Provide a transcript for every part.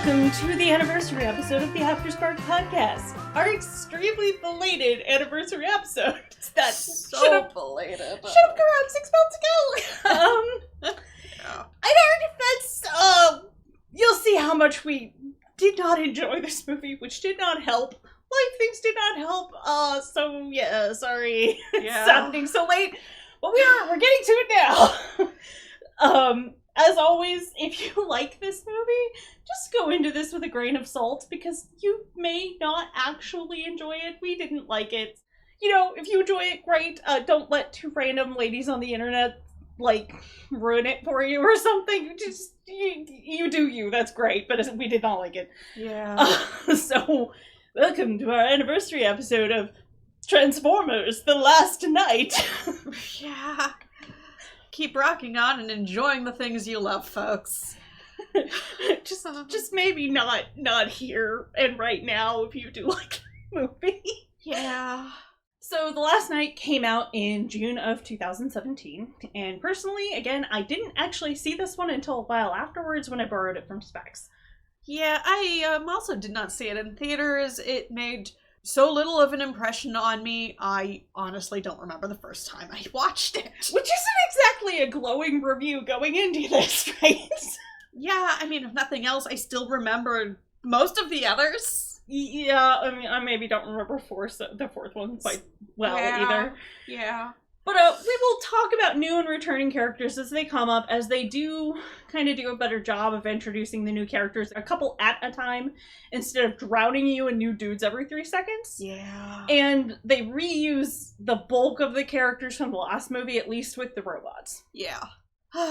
welcome to the anniversary episode of the Afterspark Podcast. Our extremely belated anniversary episode. That's so belated. Should have come out 6 months ago. Yeah. In our defense, you'll see how much we did not enjoy this movie, which did not help. Life things did not help. So yeah, sorry. Yeah. It's happening so late. But we're getting to it now. As always, if you like this movie, just go into this with a grain of salt, because you may not actually enjoy it. We didn't like it. You know, if you enjoy it, great. Don't let two random ladies on the internet, ruin it for you or something. Just, you do you, that's great, but we did not like it. Yeah. So, welcome to our anniversary episode of Transformers: The Last Night. Yeah. Keep rocking on and enjoying the things you love, folks. just maybe not here and right now if you do like the movie. Yeah. So The Last Night came out in June of 2017, and personally, again, I didn't actually see this one until a while afterwards when I borrowed it from Specs. Yeah, I also did not see it in theaters. It made so little of an impression on me, I honestly don't remember the first time I watched it. Which isn't exactly a glowing review going into this, right? Yeah, I mean, if nothing else, I still remember most of the others. Yeah, I mean, I maybe don't remember the fourth one quite well either. Yeah. But we will talk about new and returning characters as they come up, as they do kind of do a better job of introducing the new characters a couple at a time, instead of drowning you in new dudes every 3 seconds. Yeah. And they reuse the bulk of the characters from the last movie, at least with the robots. Yeah.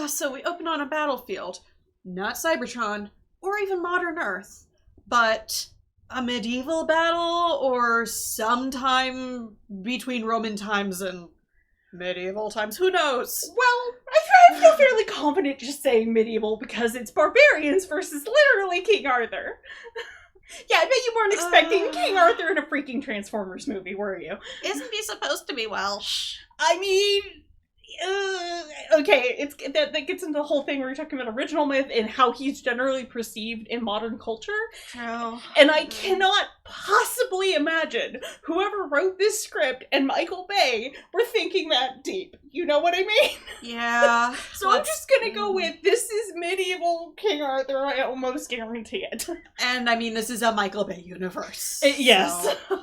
So we open on a battlefield. Not Cybertron, or even modern Earth, but a medieval battle, or sometime between Roman times and medieval times, who knows? Well, I feel fairly confident just saying medieval, because it's barbarians versus literally King Arthur. Yeah, I bet you weren't expecting King Arthur in a freaking Transformers movie, were you? Isn't he supposed to be Welsh? I mean, okay, that gets into the whole thing where you're talking about original myth and how he's generally perceived in modern culture. True. And I cannot possibly imagine whoever wrote this script and Michael Bay were thinking that deep. You know what I mean? Yeah. So I'm just gonna go with, this is medieval King Arthur, I almost guarantee it. And I mean, this is a Michael Bay universe. Yes. So.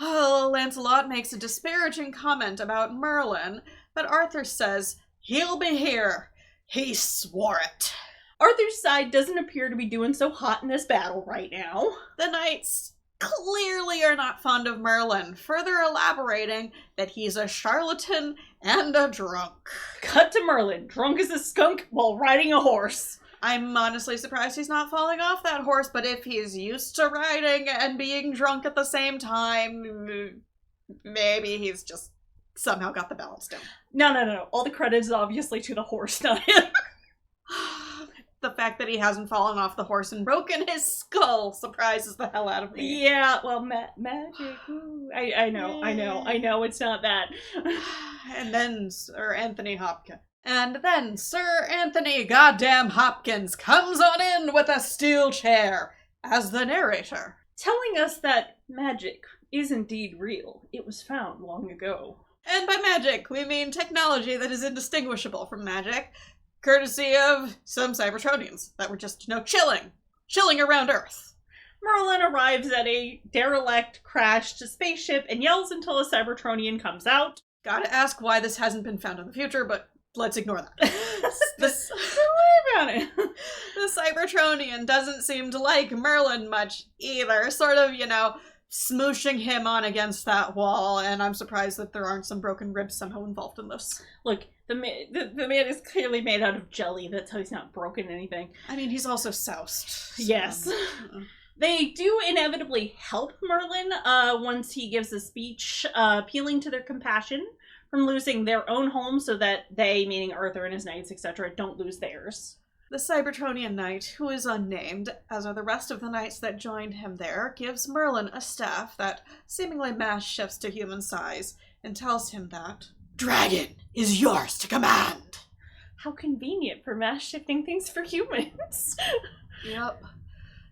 Oh, Lancelot makes a disparaging comment about Merlin, but Arthur says, he'll be here. He swore it. Arthur's side doesn't appear to be doing so hot in this battle right now. The knights clearly are not fond of Merlin, further elaborating that he's a charlatan and a drunk. Cut to Merlin, drunk as a skunk while riding a horse. I'm honestly surprised he's not falling off that horse, but if he's used to riding and being drunk at the same time, maybe he's just somehow got the balance down. No. All the credit is obviously to the horse, not him. The fact that he hasn't fallen off the horse and broken his skull surprises the hell out of me. Yeah, well, magic. Ooh. I know, it's not that. And then Sir Anthony goddamn Hopkins comes on in with a steel chair as the narrator, telling us that magic is indeed real. It was found long ago. And by magic, we mean technology that is indistinguishable from magic, courtesy of some Cybertronians that were just, chilling around Earth. Merlin arrives at a derelict, crashed spaceship and yells until a Cybertronian comes out. Gotta ask why this hasn't been found in the future, but let's ignore that. Don't worry about it. The Cybertronian doesn't seem to like Merlin much either, sort of, smooshing him on against that wall, and I'm surprised that there aren't some broken ribs somehow involved in this. Look, the man is clearly made out of jelly. That's how he's not broken anything. I mean, he's also soused. So. Yes. They do inevitably help Merlin once he gives a speech appealing to their compassion from losing their own home so that they, meaning Arthur and his knights, etc., don't lose theirs. The Cybertronian knight, who is unnamed, as are the rest of the knights that joined him there, gives Merlin a staff that seemingly mass shifts to human size and tells him that dragon is yours to command. How convenient for mass shifting things for humans. Yep.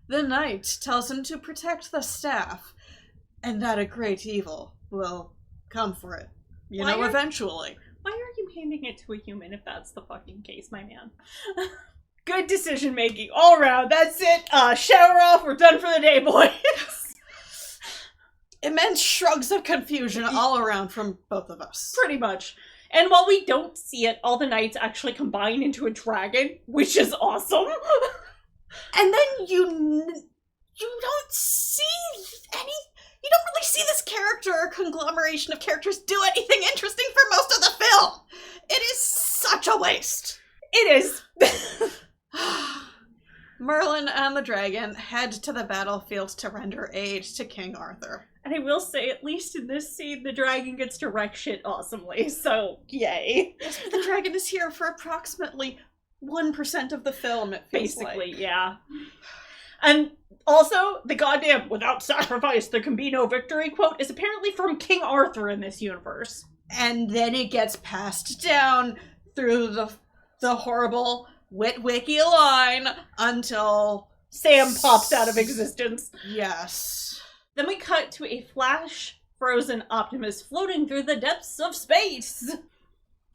The knight tells him to protect the staff, and that a great evil will come for it. Eventually. Why are you handing it to a human if that's the fucking case, my man? Good decision making all around. That's it. Shower off. We're done for the day, boys. Immense shrugs of confusion all around from both of us. Pretty much. And while we don't see it, all the knights actually combine into a dragon, which is awesome. And then you don't see you don't really see this character or conglomeration of characters do anything interesting for most of the film. It is such a waste. It is. Merlin and the dragon head to the battlefield to render aid to King Arthur. And I will say, at least in this scene, the dragon gets to wreck shit awesomely, so yay. Yes, but the dragon is here for approximately 1% of the film, it feels basically, like. Yeah. And also, the goddamn "without sacrifice there can be no victory" quote is apparently from King Arthur in this universe. And then it gets passed down through the horrible Witwicky line until Sam pops out of existence. Yes. Then we cut to a frozen Optimus floating through the depths of space.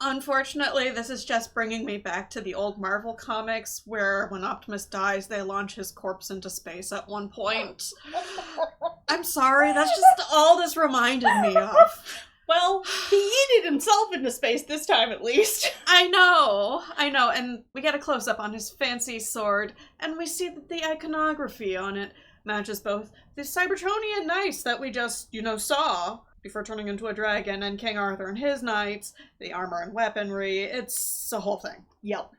Unfortunately, this is just bringing me back to the old Marvel comics where when Optimus dies, they launch his corpse into space at one point. I'm sorry, that's just all this reminded me of. Well, he yeeted himself into space this time at least. I know, and we get a close-up on his fancy sword, and we see that the iconography on it matches both the Cybertronian knights that we just, saw before turning into a dragon, and King Arthur and his knights, the armor and weaponry. It's a whole thing. Yep.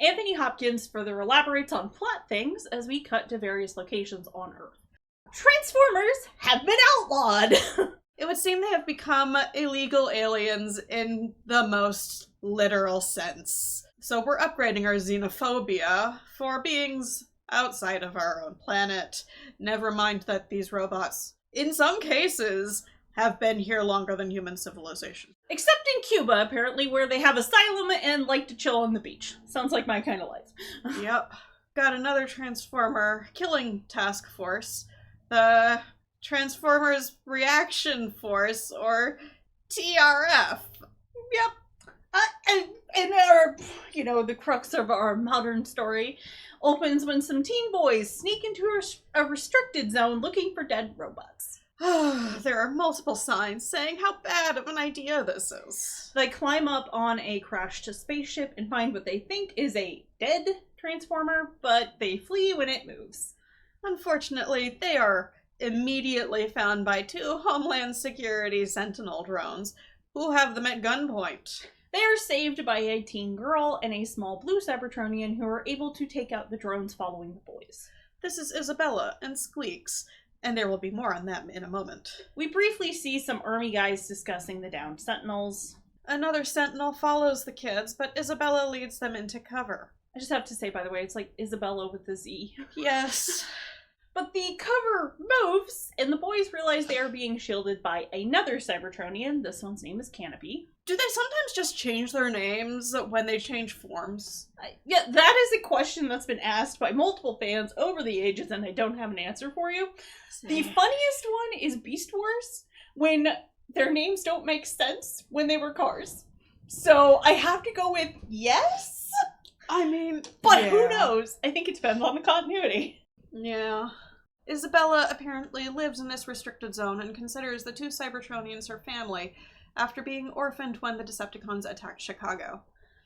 Anthony Hopkins further elaborates on plot things as we cut to various locations on Earth. Transformers have been outlawed! It would seem they have become illegal aliens in the most literal sense. So we're upgrading our xenophobia for beings outside of our own planet. Never mind that these robots, in some cases, have been here longer than human civilization. Except in Cuba, apparently, where they have asylum and like to chill on the beach. Sounds like my kind of life. Yep. Got another Transformer killing task force. The Transformers Reaction Force, or TRF. Yep. And our, the crux of our modern story opens when some teen boys sneak into a restricted zone looking for dead robots. There are multiple signs saying how bad of an idea this is. They climb up on a crashed spaceship and find what they think is a dead Transformer, but they flee when it moves. Unfortunately, they are immediately found by 2 Homeland Security Sentinel drones, who have them at gunpoint. They are saved by a teen girl and a small blue Cybertronian who are able to take out the drones following the boys. This is Isabella and Squeaks, and there will be more on them in a moment. We briefly see some army guys discussing the downed Sentinels. Another Sentinel follows the kids, but Isabella leads them into cover. I just have to say, by the way, it's like Isabella with a Z. Yes. But the cover moves, and the boys realize they are being shielded by another Cybertronian. This one's name is Canopy. Do they sometimes just change their names when they change forms? Yeah, that is a question that's been asked by multiple fans over the ages, and I don't have an answer for you. The funniest one is Beast Wars, when their names don't make sense when they were cars. So I have to go with yes? I mean, but who knows? I think it depends on the continuity. Yeah. Isabella apparently lives in this restricted zone and considers the 2 Cybertronians her family after being orphaned when the Decepticons attacked Chicago.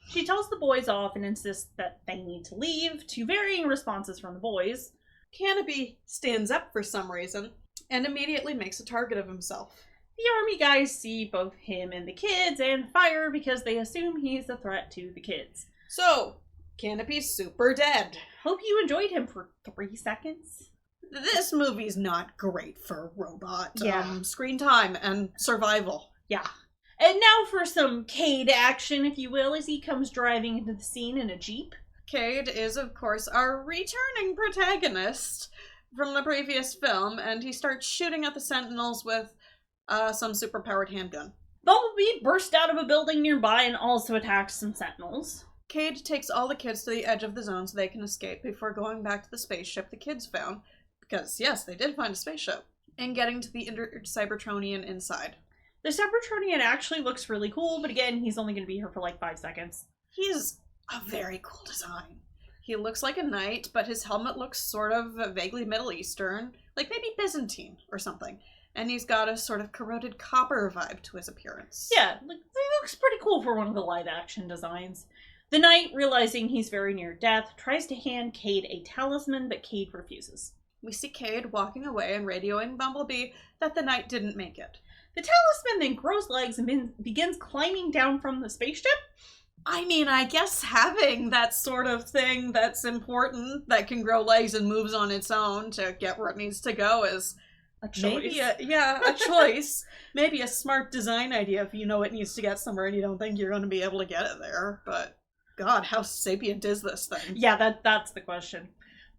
She tells the boys off and insists that they need to leave, to varying responses from the boys. Canopy stands up for some reason and immediately makes a target of himself. The army guys see both him and the kids and fire because they assume he's a threat to the kids. So, Canopy's super dead. Hope you enjoyed him for 3 seconds. This movie's not great for robot screen time and survival. Yeah. And now for some Cade action, if you will, as he comes driving into the scene in a Jeep. Cade is, of course, our returning protagonist from the previous film, and he starts shooting at the Sentinels with some superpowered handgun. Bumblebee bursts out of a building nearby and also attacks some Sentinels. Cade takes all the kids to the edge of the zone so they can escape before going back to the spaceship the kids found, because yes, they did find a spaceship, and getting to the Cybertronian inside. The Cybertronian actually looks really cool, but again, he's only going to be here for like 5 seconds. He's a very cool design. He looks like a knight, but his helmet looks sort of vaguely Middle Eastern, like maybe Byzantine or something. And he's got a sort of corroded copper vibe to his appearance. Yeah, he looks pretty cool for one of the live-action designs. The knight, realizing he's very near death, tries to hand Cade a talisman, but Cade refuses. We see Cade walking away and radioing Bumblebee that the knight didn't make it. The talisman then grows legs and begins climbing down from the spaceship. I mean, I guess having that sort of thing that's important, that can grow legs and moves on its own to get where it needs to go is a choice. Maybe a choice. Maybe a smart design idea if you know it needs to get somewhere and you don't think you're going to be able to get it there. But God, how sapient is this thing? Yeah, that's the question.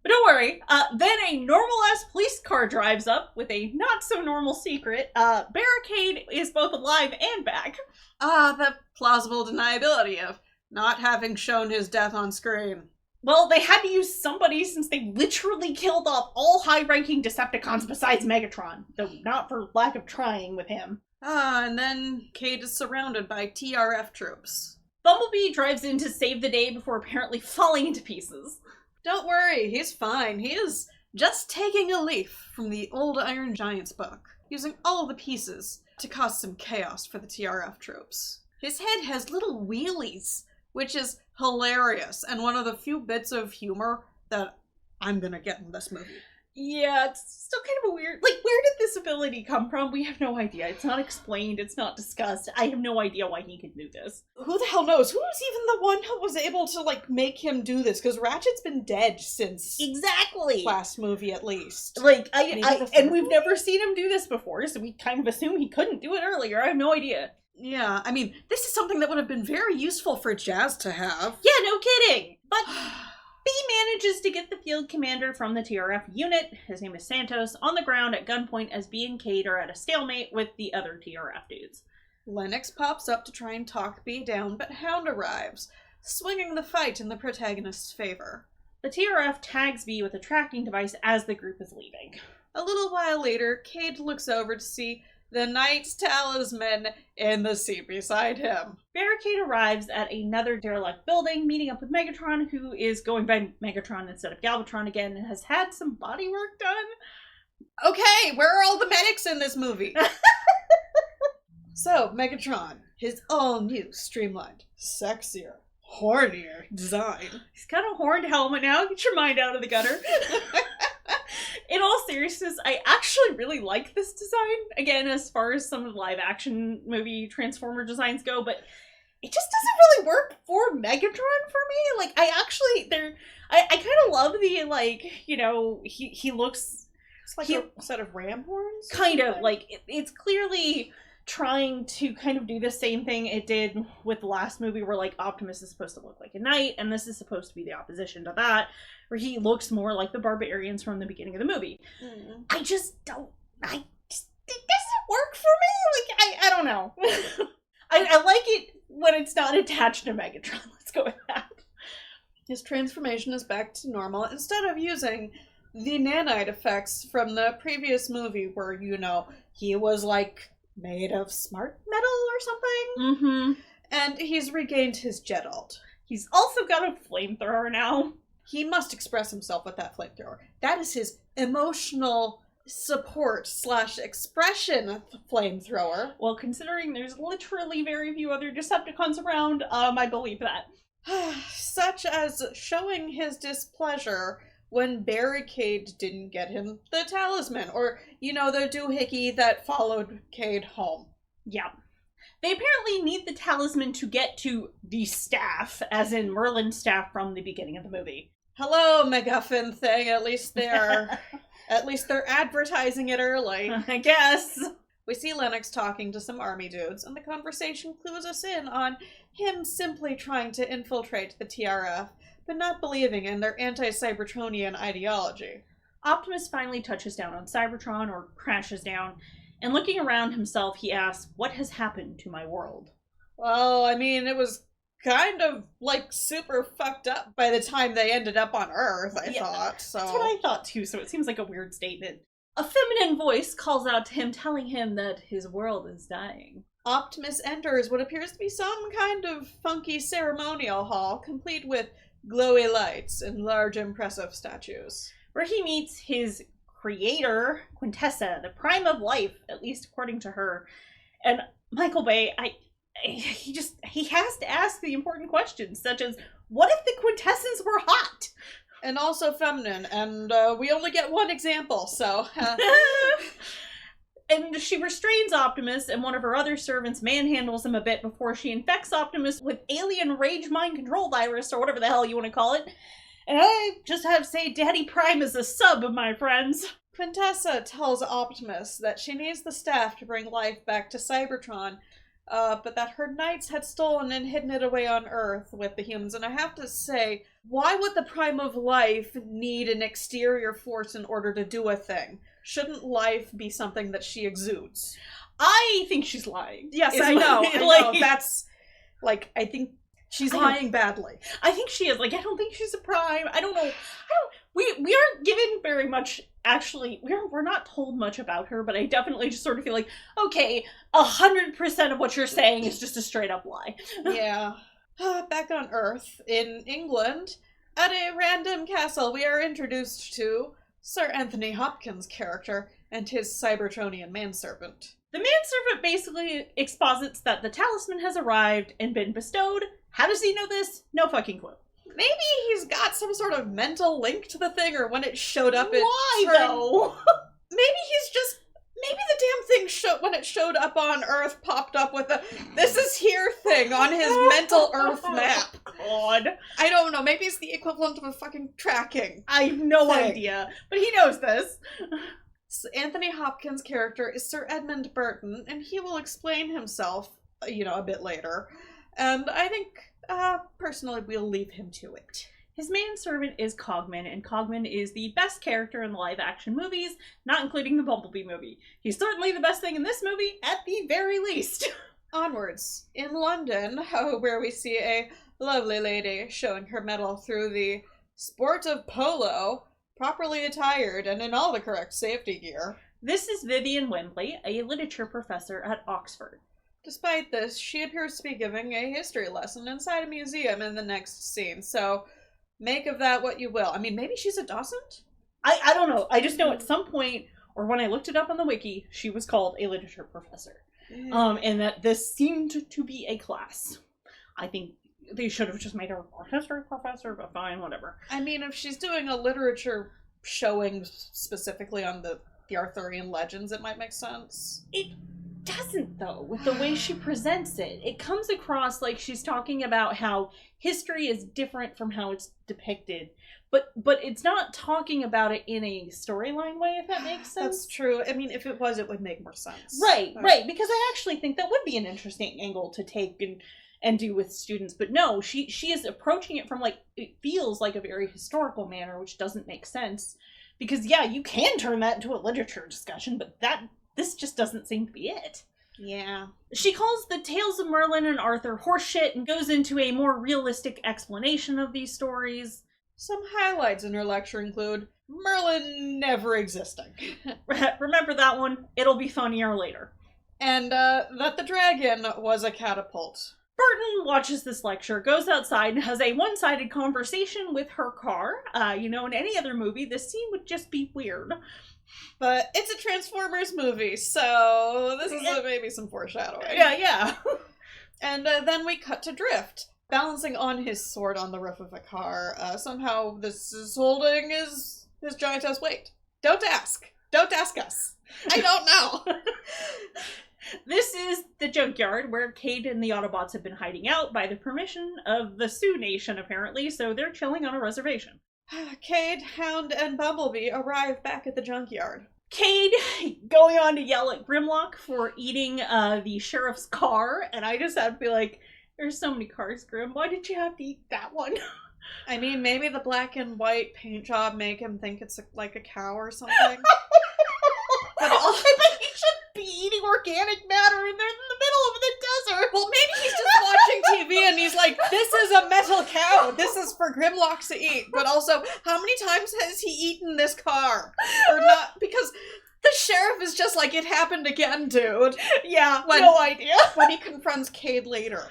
But don't worry, then a normal-ass police car drives up with a not-so-normal secret. Barricade is both alive and back. The plausible deniability of not having shown his death on screen. Well, they had to use somebody since they literally killed off all high-ranking Decepticons besides Megatron, though not for lack of trying with him. And then Cade is surrounded by TRF troops. Bumblebee drives in to save the day before apparently falling into pieces. Don't worry, he's fine. He is just taking a leaf from the old Iron Giant's book, using all the pieces to cause some chaos for the TRF troops. His head has little wheelies, which is hilarious, and one of the few bits of humor that I'm gonna get in this movie. Yeah, it's still kind of a weird... Like, where did this ability come from? We have no idea. It's not explained. It's not discussed. I have no idea why he could do this. Who the hell knows? Who was even the one who was able to, like, make him do this? Because Ratchet's been dead since... Exactly! Last movie, at least. Like, and we've never seen him do this before, so we kind of assume he couldn't do it earlier. I have no idea. Yeah, I mean, this is something that would have been very useful for Jazz to have. Yeah, no kidding! But... B manages to get the field commander from the TRF unit, his name is Santos, on the ground at gunpoint as B and Cade are at a stalemate with the other TRF dudes. Lennox pops up to try and talk B down, but Hound arrives, swinging the fight in the protagonist's favor. The TRF tags B with a tracking device as the group is leaving. A little while later, Cade looks over to see the knight's talisman in the seat beside him. Barricade arrives at another derelict building, meeting up with Megatron, who is going by Megatron instead of Galvatron again, and has had some body work done. Okay, where are all the medics in this movie? So, Megatron, his all-new, streamlined, sexier, hornier design. He's got a horned helmet now. Get your mind out of the gutter. In all seriousness, I actually really like this design. Again, as far as some of the live-action movie Transformer designs go, but it just doesn't really work for Megatron for me. Like, I kind of love the, like, you know, he looks... It's like a set of ram horns? Kind of. Like, it's clearly trying to kind of do the same thing it did with the last movie where, like, Optimus is supposed to look like a knight, and this is supposed to be the opposition to that, where he looks more like the barbarians from the beginning of the movie. Mm. I just don't... it doesn't work for me. Like, I don't know. I like it when it's not attached to Megatron. Let's go with that. His transformation is back to normal instead of using the nanite effects from the previous movie where, you know, he was, like, made of smart metal or something. Mm-hmm. And he's regained his jet alt. He's also got a flamethrower now. He must express himself with that flamethrower. That is his emotional support / expression flamethrower. Well, considering there's literally very few other Decepticons around, I believe that. Such as showing his displeasure when Barricade didn't get him the talisman, or, you know, the doohickey that followed Cade home. Yeah. They apparently need the talisman to get to the staff, as in Merlin's staff from the beginning of the movie. Hello, MacGuffin thing. At least they're advertising it early. I guess. We see Lennox talking to some army dudes, and the conversation clues us in on him simply trying to infiltrate the TRF, but not believing in their anti-Cybertronian ideology. Optimus finally touches down on Cybertron, or crashes down, and looking around himself, he asks, "What has happened to my world?" Well, I mean, it was kind of, like, super fucked up by the time they ended up on Earth, I thought. So that's what I thought, too, so it seems like a weird statement. A feminine voice calls out to him, telling him that his world is dying. Optimus enters what appears to be some kind of funky ceremonial hall, complete with glowy lights and large impressive statues. Where he meets his creator, Quintessa, the prime of life, at least according to her. And Michael Bay, he has to ask the important questions, such as, what if the Quintessans were hot? And also feminine, and we only get one example, so... And she restrains Optimus, and one of her other servants manhandles him a bit before she infects Optimus with alien rage mind control virus, or whatever the hell you want to call it. And I just have to say, Daddy Prime is a sub, my friends. Quintessa tells Optimus that she needs the staff to bring life back to Cybertron, but that her knights had stolen and hidden it away on Earth with the humans. And I have to say, why would the Prime of Life need an exterior force in order to do a thing? Shouldn't life be something that she exudes? I think she's lying. Yes, I know. That's, like, I think she's lying badly. I think she is. Like, I don't think she's a Prime. I don't know. We aren't given very much, actually, we're not told much about her, but I definitely just sort of feel like, okay, 100% of what you're saying is just a straight up lie. Yeah. Back on Earth, in England, at a random castle, we are introduced to Sir Anthony Hopkins' character and his Cybertronian manservant. The manservant basically exposits that the talisman has arrived and been bestowed. How does he know this? No fucking clue. Maybe he's got some sort of mental link to the thing, or when it showed up, Why, though? Maybe the damn thing when it showed up on Earth popped up with a "this is here" thing on his mental Earth map. God. I don't know, maybe it's the equivalent of a fucking tracking. I have no idea, but he knows this. So Anthony Hopkins' character is Sir Edmund Burton, and he will explain himself, a bit later. And I think, personally, we'll leave him to it. His manservant is Cogman, and Cogman is the best character in the live-action movies, not including the Bumblebee movie. He's certainly the best thing in this movie, at the very least. Onwards. In London, where we see a lovely lady showing her medal through the sport of polo, properly attired and in all the correct safety gear. This is Vivian Wembley, a literature professor at Oxford. Despite this, she appears to be giving a history lesson inside a museum in the next scene, so make of that what you will. I mean, maybe she's a docent? I don't know. I just know at some point, or when I looked it up on the wiki, she was called a literature professor. And that this seemed to be a class. I think they should have just made her a history professor, but fine, whatever. I mean, if she's doing a literature showing specifically on the Arthurian legends, it might make sense. It doesn't, though, with the way she presents it. It comes across like she's talking about how history is different from how it's depicted, but it's not talking about it in a storyline way, if that makes sense. That's true. I mean, if it was, it would make more sense. Right, because I actually think that would be an interesting angle to take and do with students, but no, she is approaching it from, like, it feels like a very historical manner, which doesn't make sense, because yeah, you can turn that into a literature discussion, but this just doesn't seem to be it. Yeah. She calls the Tales of Merlin and Arthur horseshit and goes into a more realistic explanation of these stories. Some highlights in her lecture include Merlin never existing. Remember that one? It'll be funnier later. And that the dragon was a catapult. Burton watches this lecture, goes outside, and has a one-sided conversation with her car. In any other movie, this scene would just be weird. But it's a Transformers movie, so this is maybe some foreshadowing. Yeah. And then we cut to Drift, balancing on his sword on the roof of a car. Somehow this is holding his giant-ass weight. Don't ask. Don't ask us. I don't know. This is the junkyard where Cade and the Autobots have been hiding out by the permission of the Sioux Nation, apparently, so they're chilling on a reservation. Cade, Hound, and Bumblebee arrive back at the junkyard. Cade going on to yell at Grimlock for eating the sheriff's car, and I just have to be like, there's so many cars, Grim. Why did you have to eat that one? I mean, maybe the black and white paint job make him think it's like a cow or something. But he should be eating organic matter, and they're in the middle of the desert. Well, maybe he's just watching TV and he's like, this is a metal cow. This is for Grimlock to eat. But also, how many times has he eaten this car? Or not? Because the sheriff is just like, it happened again, dude. Yeah, no idea. When he confronts Cade later.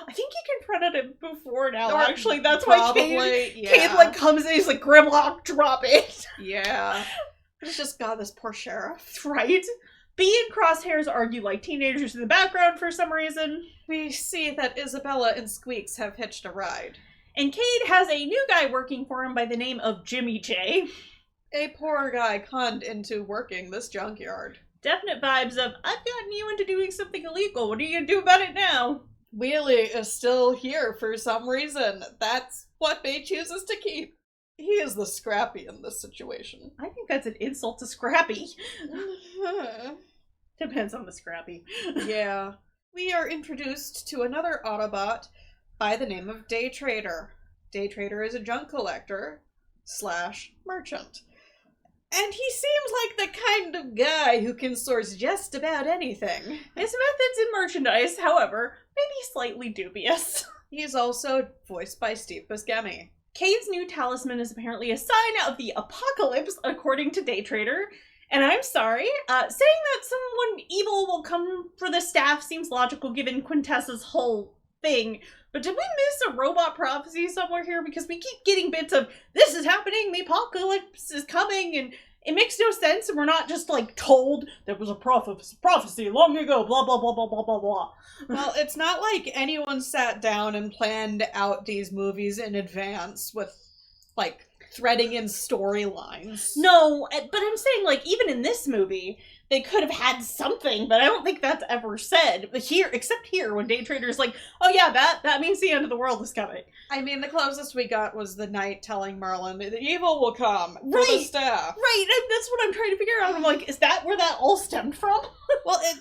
I think he confronted him before now, Or actually. That's probably, why yeah. Cade, like, comes in, he's like, Grimlock, drop it. Yeah. It's just, God, this poor sheriff. Right? Bee and Crosshairs argue like teenagers in the background for some reason. We see that Isabella and Squeaks have hitched a ride. And Cade has a new guy working for him by the name of Jimmy J. A poor guy conned into working this junkyard. Definite vibes of, I've gotten you into doing something illegal. What are you gonna do about it now? Wheelie is still here for some reason. That's what Bay chooses to keep. He is the Scrappy in this situation. I think that's an insult to Scrappy. Depends on the Scrappy. Yeah. We are introduced to another Autobot by the name of Day Trader. Day Trader is a junk collector / merchant. And he seems like the kind of guy who can source just about anything. His methods in merchandise, however, may be slightly dubious. He's also voiced by Steve Buscemi. Cade's new talisman is apparently a sign of the apocalypse, according to Day Trader. And I'm sorry, saying that someone evil will come for the staff seems logical given Quintessa's whole thing. But did we miss a robot prophecy somewhere here? Because we keep getting bits of, this is happening, the apocalypse is coming, and it makes no sense, and we're not just, like, told there was a prophecy long ago, blah, blah, blah, blah, blah, blah, blah. Well, it's not like anyone sat down and planned out these movies in advance with, like, threading in storylines. No, but I'm saying, like, even in this movie, they could have had something, but I don't think that's ever said. But here, except here, when Day Trader's like, oh yeah, that means the end of the world is coming. I mean, the closest we got was the knight telling Merlin, the evil will come for the staff. Right, and that's what I'm trying to figure out. I'm like, is that where that all stemmed from? Well, I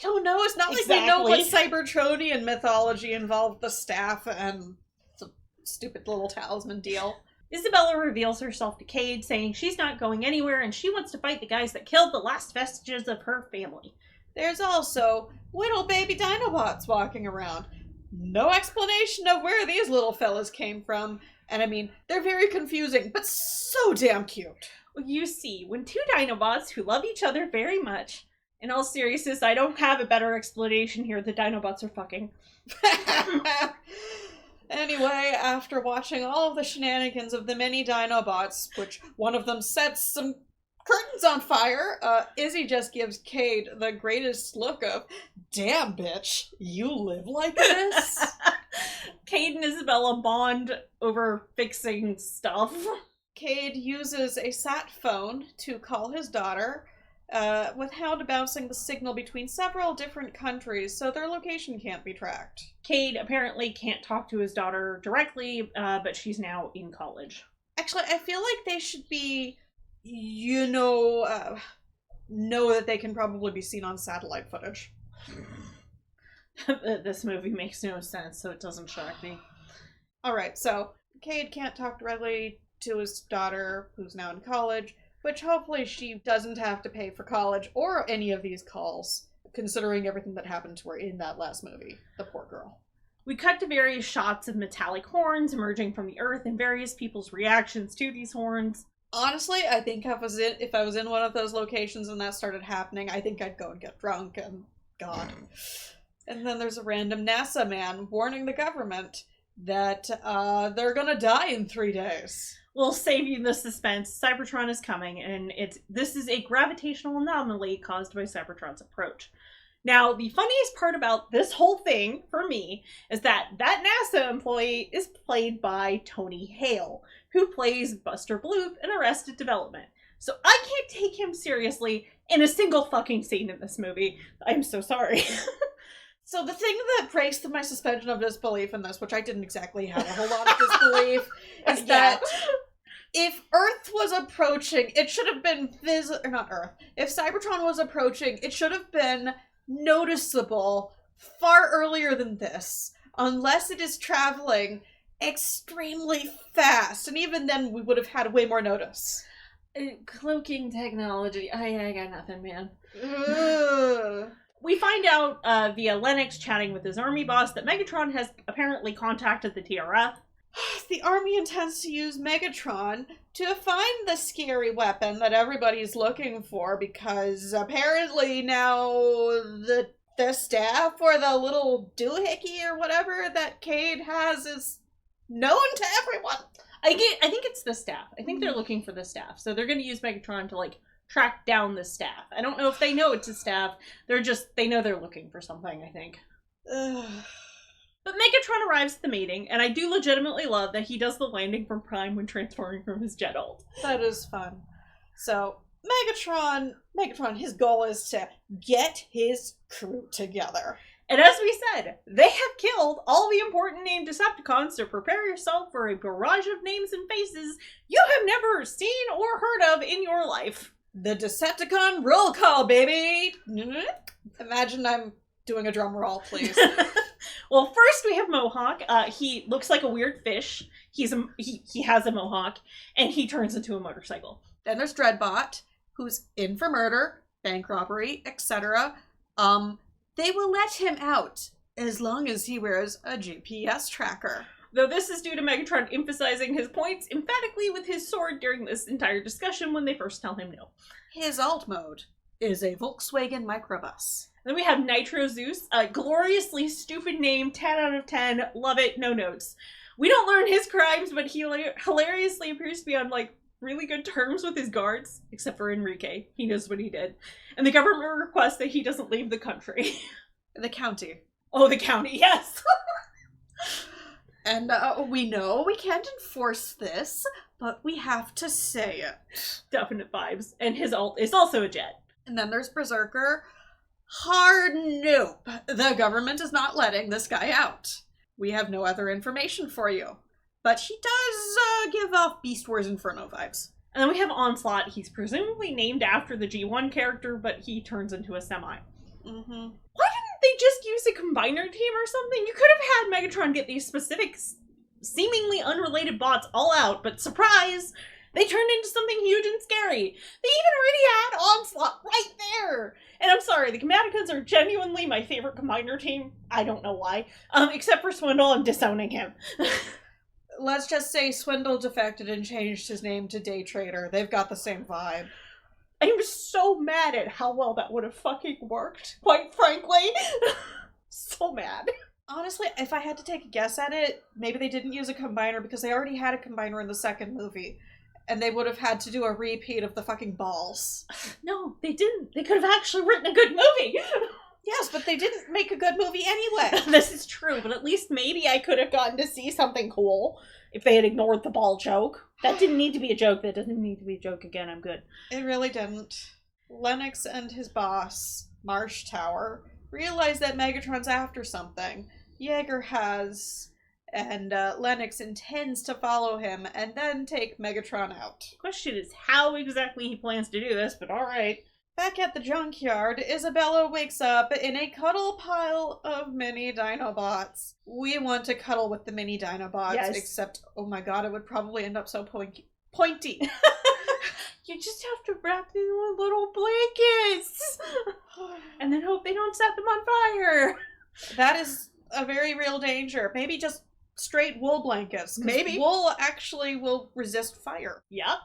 don't know. It's not like we know what Cybertronian mythology involved the staff and the stupid little talisman deal. Isabella reveals herself to Cade, saying she's not going anywhere and she wants to fight the guys that killed the last vestiges of her family. There's also little baby Dinobots walking around. No explanation of where these little fellas came from. And I mean, they're very confusing, but so damn cute. Well, you see, when two Dinobots who love each other very much, in all seriousness, I don't have a better explanation here, the Dinobots are fucking. Anyway, after watching all of the shenanigans of the many Dinobots, which one of them sets some curtains on fire, Izzy just gives Cade the greatest look of, damn bitch, you live like this? Cade and Isabella bond over fixing stuff. Cade uses a sat phone to call his daughter, with Hound bouncing the signal between several different countries, so their location can't be tracked. Cade apparently can't talk to his daughter directly, but she's now in college. Actually, I feel like they should be, know that they can probably be seen on satellite footage. This movie makes no sense, so it doesn't shock me. Alright, so Cade can't talk directly to his daughter, who's now in college, which hopefully she doesn't have to pay for college or any of these calls, considering everything that happened to her in that last movie. The poor girl. We cut to various shots of metallic horns emerging from the earth and various people's reactions to these horns. Honestly, I think if I was in one of those locations and that started happening, I think I'd go and get drunk and God. And then there's a random NASA man warning the government that they're gonna die in 3 days. We'll save you the suspense. Cybertron is coming, and this is a gravitational anomaly caused by Cybertron's approach. Now, the funniest part about this whole thing, for me, is that NASA employee is played by Tony Hale, who plays Buster Bloop in Arrested Development. So I can't take him seriously in a single fucking scene in this movie. I'm so sorry. So the thing that breaks my suspension of disbelief in this, which I didn't exactly have a whole lot of disbelief, is that if Earth was approaching, it should have been not Earth. If Cybertron was approaching, it should have been noticeable far earlier than this, unless it is traveling extremely fast, and even then we would have had way more notice. Cloaking technology. I got nothing, man. We find out via Lennox chatting with his army boss that Megatron has apparently contacted the TRF. The army intends to use Megatron to find the scary weapon that everybody's looking for, because apparently now the staff or the little doohickey or whatever that Cade has is known to everyone. I think it's the staff. I think they're looking for the staff. So they're going to use Megatron to, like, track down the staff. I don't know if they know it's a staff. They know they're looking for something, I think. But Megatron arrives at the meeting, and I do legitimately love that he does the landing from Prime when transforming from his jet ult. That is fun. So, Megatron, his goal is to get his crew together. And as we said, they have killed all the important named Decepticons, so prepare yourself for a barrage of names and faces you have never seen or heard of in your life. The Decepticon roll call, baby! Imagine I'm doing a drum roll, please. Well, first we have Mohawk. He looks like a weird fish. He has a mohawk, and he turns into a motorcycle. Then there's Dreadbot, who's in for murder, bank robbery, etc. They will let him out as long as he wears a GPS tracker. Though this is due to Megatron emphasizing his points emphatically with his sword during this entire discussion when they first tell him no. His alt mode is a Volkswagen microbus. Then we have Nitro Zeus, a gloriously stupid name, 10 out of 10, love it, no notes. We don't learn his crimes, but he hilariously appears to be on, like, really good terms with his guards, except for Enrique. He knows what he did. And the government requests that he doesn't leave the country. The county. Oh, the county, yes! And we know we can't enforce this, but we have to say it. Definite vibes. And his ult is also a jet. And then there's Berserker. Hard nope. The government is not letting this guy out. We have no other information for you. But he does give off Beast Wars Inferno vibes. And then we have Onslaught. He's presumably named after the G1 character, but he turns into a semi. Mm-hmm. Why didn't they just use a combiner team or something? You could have had Megatron get these specific, seemingly unrelated bots all out, but surprise! They turned into something huge and scary. They even already had Onslaught right there! And I'm sorry, the Combaticons are genuinely my favorite combiner team. I don't know why. Except for Swindle and disowning him. Let's just say Swindle defected and changed his name to Day Trader. They've got the same vibe. I'm so mad at how well that would have fucking worked, quite frankly. So mad. Honestly, if I had to take a guess at it, maybe they didn't use a combiner because they already had a combiner in the second movie. And they would have had to do a repeat of the fucking balls. No, they didn't. They could have actually written a good movie. Yes, but they didn't make a good movie anyway. This is true, but at least maybe I could have gotten to see something cool if they had ignored the ball joke. That didn't need to be a joke. That doesn't need to be a joke again. I'm good. It really didn't. Lennox and his boss, Marsh Tower, realize that Megatron's after something. Jaeger has, and Lennox intends to follow him and then take Megatron out. The question is how exactly he plans to do this, but alright. Back at the junkyard, Isabella wakes up in a cuddle pile of mini Dinobots. We want to cuddle with the mini Dinobots, yes. Except, oh my god, it would probably end up so pointy. You just have to wrap them in little blankets! And then hope they don't set them on fire! That is a very real danger. Maybe just straight wool blankets. Maybe. Wool actually will resist fire. Yep.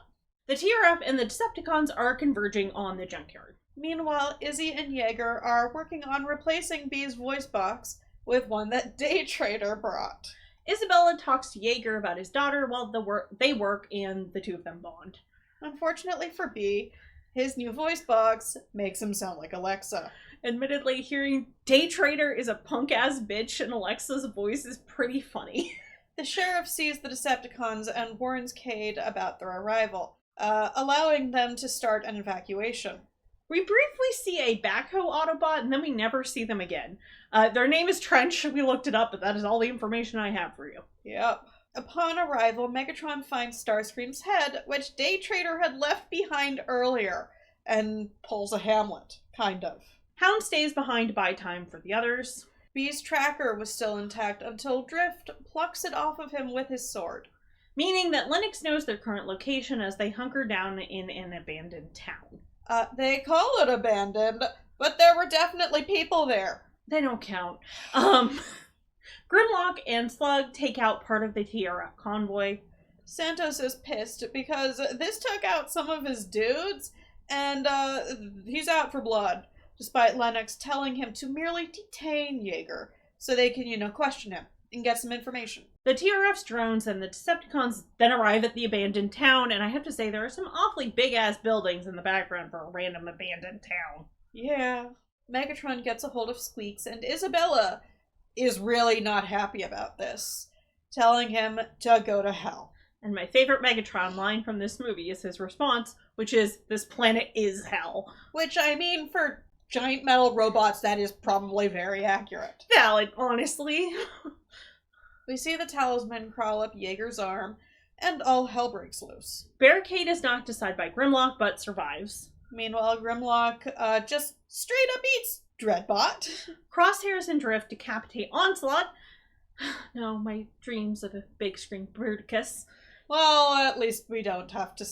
The TRF and the Decepticons are converging on the junkyard. Meanwhile, Izzy and Jaeger are working on replacing Bee's voice box with one that Day Trader brought. Isabella talks to Jaeger about his daughter while they work and the two of them bond. Unfortunately for Bee, his new voice box makes him sound like Alexa. Admittedly, hearing Day Trader is a punk-ass bitch and Alexa's voice is pretty funny. The sheriff sees the Decepticons and warns Cade about their arrival, allowing them to start an evacuation. We briefly see a backhoe Autobot, and then we never see them again. Their name is Trench. We looked it up, but that is all the information I have for you. Yep. Upon arrival, Megatron finds Starscream's head, which Day Trader had left behind earlier, and pulls a Hamlet, kind of. Hound stays behind to buy time for the others. Bee's tracker was still intact until Drift plucks it off of him with his sword. Meaning that Lennox knows their current location as they hunker down in an abandoned town. They call it abandoned, But there were definitely people there. They don't count. Grimlock and Slug take out part of the TRF convoy. Santos is pissed because this took out some of his dudes, and he's out for blood, despite Lennox telling him to merely detain Jaeger so they can, question him and get some information. The TRF's drones and the Decepticons then arrive at the abandoned town, and I have to say there are some awfully big-ass buildings in the background for a random abandoned town. Yeah. Megatron gets a hold of Squeaks, and Isabella is really not happy about this, telling him to go to hell. And my favorite Megatron line from this movie is his response, which is, "This planet is hell." Which, for giant metal robots, that is probably very accurate. Valid, honestly. We see the talisman crawl up Jaeger's arm, and all hell breaks loose. Barricade is knocked aside by Grimlock, but survives. Meanwhile, Grimlock just straight up eats Dreadbot. Crosshairs and Drift decapitate Onslaught. No, my dreams of a big screen Bruticus. Well, at least we don't have to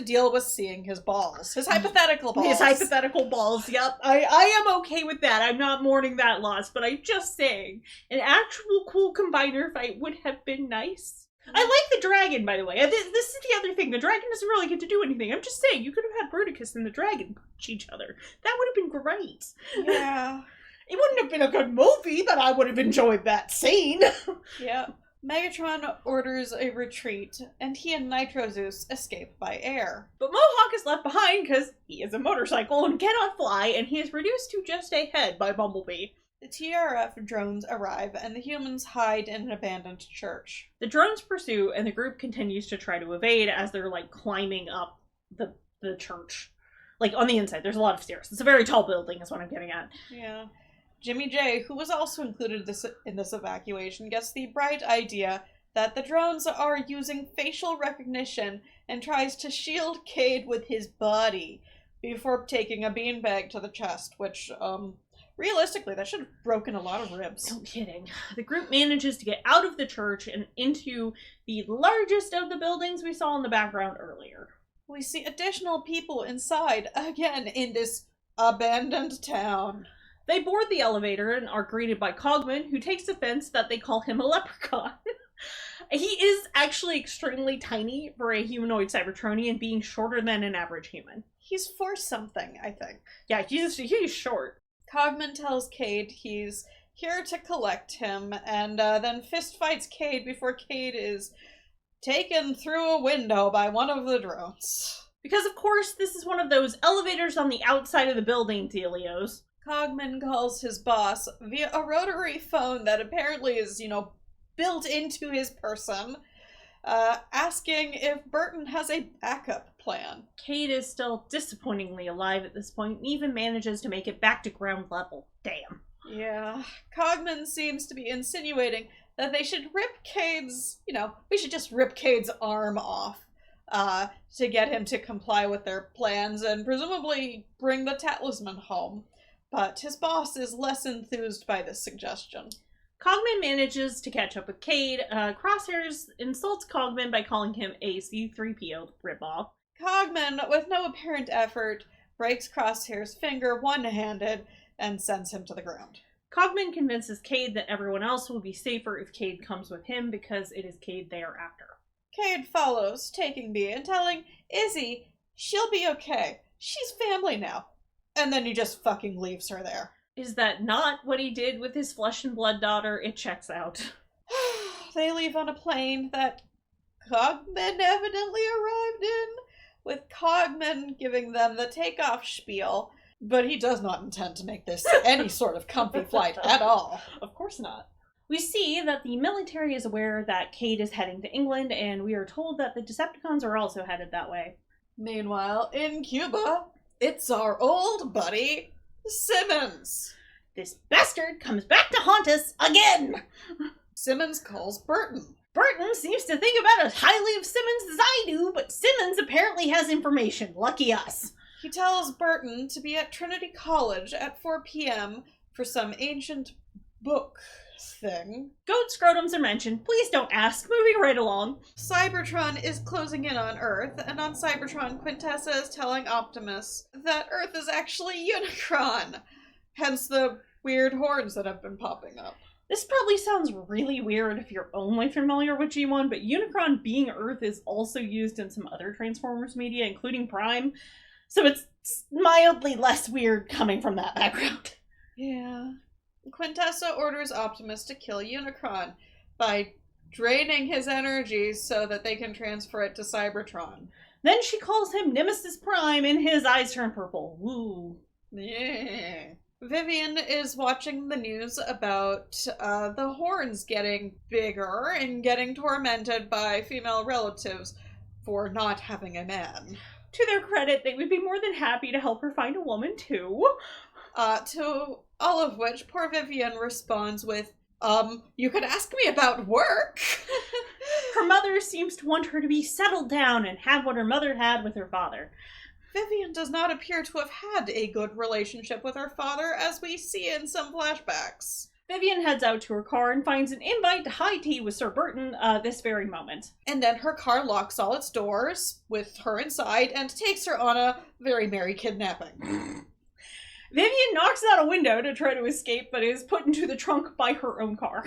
deal with seeing his balls. His hypothetical balls. His hypothetical balls, yep. I am okay with that. I'm not mourning that loss, but I'm just saying, an actual cool combiner fight would have been nice. I like the dragon, by the way. This is the other thing. The dragon doesn't really get to do anything. I'm just saying, you could have had Bruticus and the dragon punch each other. That would have been great. Yeah. It wouldn't have been a good movie, but I would have enjoyed that scene. Yeah. Megatron orders a retreat, and he and Nitro Zeus escape by air. But Mohawk is left behind because he is a motorcycle and cannot fly, and he is reduced to just a head by Bumblebee. The TRF drones arrive, and the humans hide in an abandoned church. The drones pursue, and the group continues to try to evade as they're, climbing up the church. On the inside, there's a lot of stairs. It's a very tall building, is what I'm getting at. Yeah. Jimmy J, who was also included in this evacuation, gets the bright idea that the drones are using facial recognition and tries to shield Cade with his body before taking a beanbag to the chest, which, realistically, that should have broken a lot of ribs. No kidding. The group manages to get out of the church and into the largest of the buildings we saw in the background earlier. We see additional people inside, again, in this abandoned town. They board the elevator and are greeted by Cogman, who takes offense that they call him a leprechaun. He is actually extremely tiny for a humanoid Cybertronian, being shorter than an average human. He's for something, I think. Yeah, he's short. Cogman tells Cade he's here to collect him, and then fist fights Cade before Cade is taken through a window by one of the drones. Because, of course, this is one of those elevators on the outside of the building dealios. Cogman calls his boss via a rotary phone that apparently is, built into his person, asking if Burton has a backup plan. Cade is still disappointingly alive at this point and even manages to make it back to ground level. Damn. Yeah. Cogman seems to be insinuating that they should rip Cade's, we should just rip Cade's arm off to get him to comply with their plans and presumably bring the talisman home. But his boss is less enthused by this suggestion. Cogman manages to catch up with Cade. Crosshairs insults Cogman by calling him a C-3PO ripoff. Cogman, with no apparent effort, breaks Crosshair's finger one-handed and sends him to the ground. Cogman convinces Cade that everyone else will be safer if Cade comes with him because it is Cade they are after. Cade follows, taking B and telling Izzy she'll be okay. She's family now. And then he just fucking leaves her there. Is that not what he did with his flesh and blood daughter? It checks out. They leave on a plane that Cogman evidently arrived in, with Cogman giving them the takeoff spiel, but he does not intend to make this any sort of comfy flight at all. Of course not. We see that the military is aware that Cade is heading to England, and we are told that the Decepticons are also headed that way. Meanwhile, in Cuba, it's our old buddy, Simmons. This bastard comes back to haunt us again! Simmons calls Burton. Burton seems to think about as highly of Simmons as I do, but Simmons apparently has information. Lucky us. He tells Burton to be at Trinity College at 4 p.m. for some ancient book thing. Goat scrotums are mentioned. Please don't ask. Moving right along. Cybertron is closing in on Earth, and on Cybertron, Quintessa is telling Optimus that Earth is actually Unicron. Hence the weird horns that have been popping up. This probably sounds really weird if you're only familiar with G1, but Unicron being Earth is also used in some other Transformers media, including Prime, so it's mildly less weird coming from that background. Yeah. Quintessa orders Optimus to kill Unicron by draining his energy so that they can transfer it to Cybertron. Then she calls him Nemesis Prime and his eyes turn purple. Woo. Yeah. Vivian is watching the news about the horns getting bigger and getting tormented by female relatives for not having a man. To their credit, they would be more than happy to help her find a woman, too. To all of which, poor Vivian responds with, you could ask me about work. Her mother seems to want her to be settled down and have what her mother had with her father. Vivian does not appear to have had a good relationship with her father, as we see in some flashbacks. Vivian heads out to her car and finds an invite to high tea with Sir Burton this very moment. And then her car locks all its doors with her inside and takes her on a very merry kidnapping. Vivian knocks out a window to try to escape, but is put into the trunk by her own car.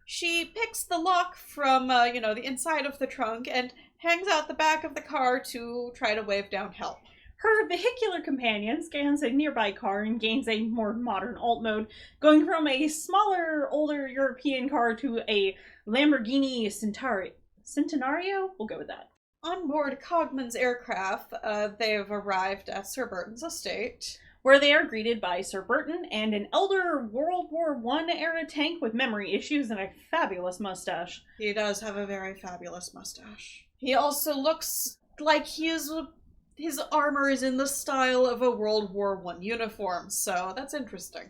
She picks the lock from, the inside of the trunk and hangs out the back of the car to try to wave down help. Her vehicular companion scans a nearby car and gains a more modern alt mode, going from a smaller, older European car to a Lamborghini Centenario? We'll go with that. On board Cogman's aircraft, they have arrived at Sir Burton's estate, where they are greeted by Sir Burton and an elder World War I-era tank with memory issues and a fabulous mustache. He does have a very fabulous mustache. He also looks like his armor is in the style of a World War I uniform, so that's interesting.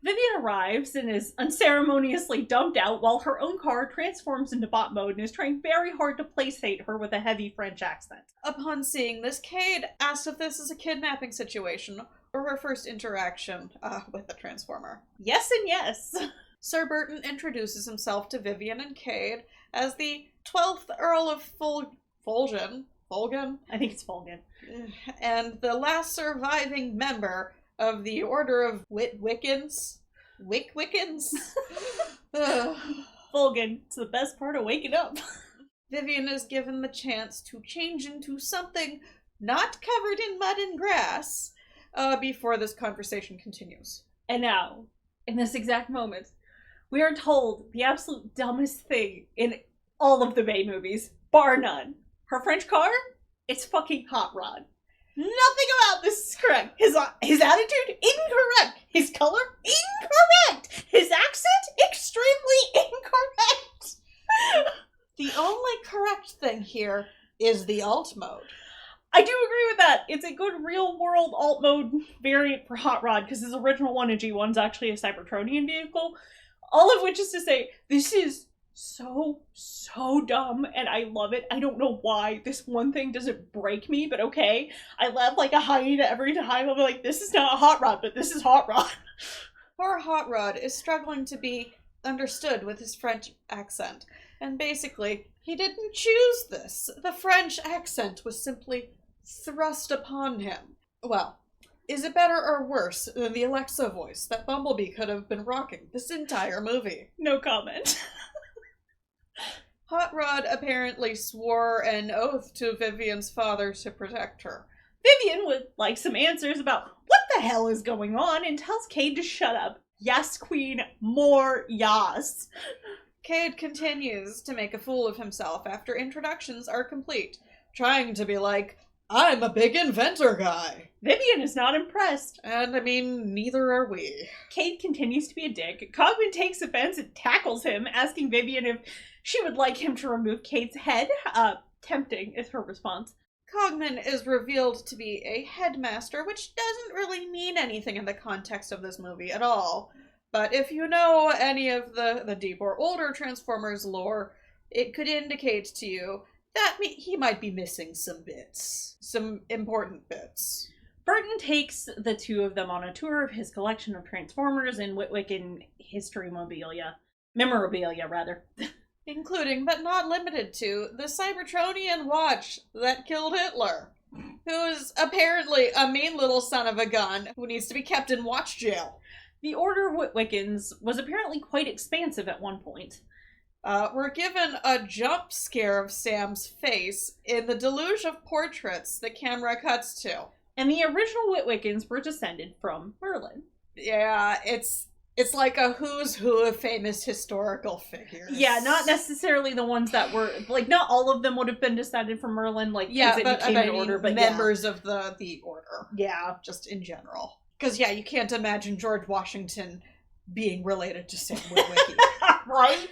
Vivian arrives and is unceremoniously dumped out while her own car transforms into bot mode and is trying very hard to placate her with a heavy French accent. Upon seeing this, Cade asks if this is a kidnapping situation or her first interaction with the Transformer. Yes and yes. Sir Burton introduces himself to Vivian and Cade as the 12th Earl of Fulgen? I think it's Fulgen. And the last surviving member of the Order of Wiccans? Wiccans? Fulgen. It's the best part of waking up. Vivian is given the chance to change into something not covered in mud and grass before this conversation continues. And now, in this exact moment, we are told the absolute dumbest thing in all of the Bay movies, bar none. Her French car? It's fucking Hot Rod. Nothing about this is correct. His attitude? Incorrect. His color? Incorrect. His accent? Extremely incorrect. The only correct thing here is the alt mode. I do agree with that. It's a good real-world alt mode variant for Hot Rod, because his original one in G1 is actually a Cybertronian vehicle. All of which is to say, this is so dumb, and I love it. I don't know why this one thing doesn't break me, but okay. I laugh like a hyena every time. I'll be like, this is not a Hot Rod, but this is Hot Rod. Poor Hot Rod is struggling to be understood with his French accent. And basically, he didn't choose this. The French accent was simply thrust upon him. Well, is it better or worse than the Alexa voice that Bumblebee could have been rocking this entire movie? No comment. Hot Rod apparently swore an oath to Vivian's father to protect her. Vivian would like some answers about what the hell is going on and tells Cade to shut up. Yes, queen, more yas. Cade continues to make a fool of himself after introductions are complete, trying to be like, I'm a big inventor guy. Vivian is not impressed. And I mean, neither are we. Cade continues to be a dick. Cogman takes offense and tackles him, asking Vivian if she would like him to remove Cade's head. Tempting is her response. Cogman is revealed to be a headmaster, which doesn't really mean anything in the context of this movie at all. But if you know any of the deep or older Transformers lore, it could indicate to you that he might be missing some bits. Some important bits. Burton takes the two of them on a tour of his collection of Transformers and Witwicken history memorabilia, rather. Including, but not limited to, the Cybertronian watch that killed Hitler, who is apparently a mean little son of a gun who needs to be kept in watch jail. The Order of Witwickens was apparently quite expansive at one point. We're given a jump scare of Sam's face in the deluge of portraits the camera cuts to. And the original Witwickens were descended from Merlin. Yeah, it's like a who's who of famous historical figures. Yeah, not necessarily the ones that were, like, not all of them would have been descended from Merlin, like, yeah, it but became an order, but members of the order. Yeah. Just in general. Because, yeah, you can't imagine George Washington being related to Sam Witwicky. Right?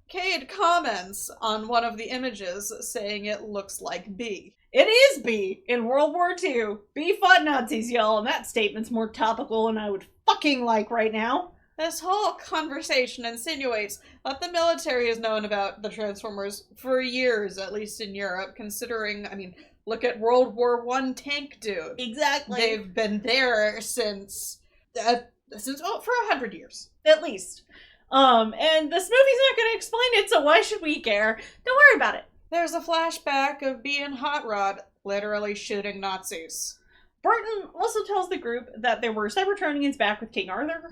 Cade comments on one of the images, saying it looks like B. It is B. In World War II. B fought Nazis, y'all, and that statement's more topical than I would fucking like right now. This whole conversation insinuates that the military has known about the Transformers for years, at least in Europe, considering, I mean, look at World War I tank dude. Exactly. They've been there since for 100 years. At least. And this movie's not gonna explain it, so why should we care? Don't worry about it. There's a flashback of B and Hot Rod literally shooting Nazis. Burton also tells the group that there were Cybertronians back with King Arthur.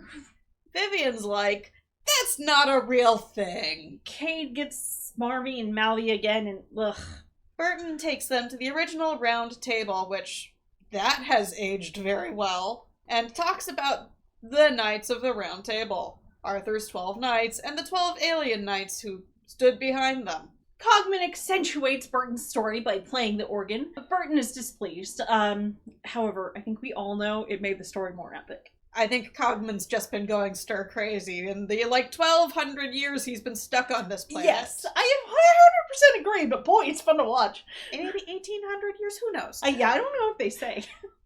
Vivian's like, that's not a real thing. Cade gets smarmy and mouthy again, and ugh. Burton takes them to the original round table, which that has aged very well, and talks about the Knights of the Round Table, Arthur's 12 knights, and the 12 alien knights who stood behind them. Cogman accentuates Burton's story by playing the organ. Burton is displeased. However, I think we all know it made the story more epic. I think Cogman's just been going stir crazy in the 1,200 years he's been stuck on this planet. Yes, I 100% agree, but boy, it's fun to watch. Maybe 1,800 years, who knows? Yeah, I don't know if they say.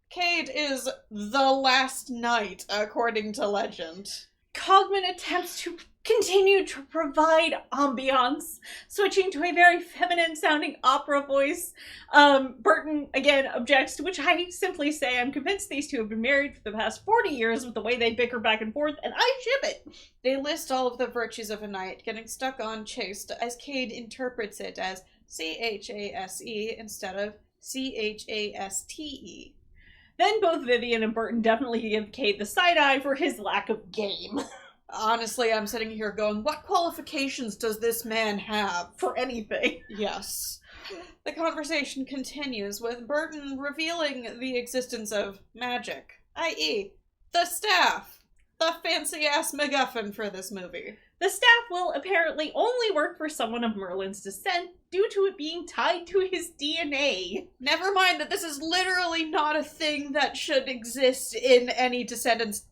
Cade is the last knight, according to legend. Cogman attempts to continue to provide ambiance, switching to a very feminine-sounding opera voice. Burton, again, objects, to which I simply say I'm convinced these two have been married for the past 40 years with the way they bicker back and forth, and I ship it. They list all of the virtues of a knight, getting stuck on chaste, as Cade interprets it as C-H-A-S-E instead of C-H-A-S-T-E. Then both Vivian and Burton definitely give Cade the side-eye for his lack of game. Honestly, I'm sitting here going, what qualifications does this man have? For anything. Yes. The conversation continues with Burton revealing the existence of magic, i.e., the staff. The fancy-ass MacGuffin for this movie. The staff will apparently only work for someone of Merlin's descent due to it being tied to his DNA. Never mind that this is literally not a thing that should exist in any descendant's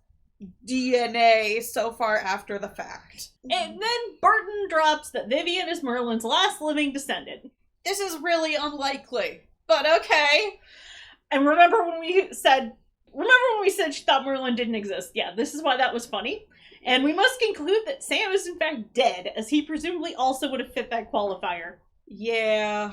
DNA so far after the fact. And then Burton drops that Vivian is Merlin's last living descendant. This is really unlikely, but okay. And remember when we said she thought Merlin didn't exist? Yeah, this is why that was funny. And we must conclude that Sam is in fact dead, as he presumably also would have fit that qualifier. Yeah.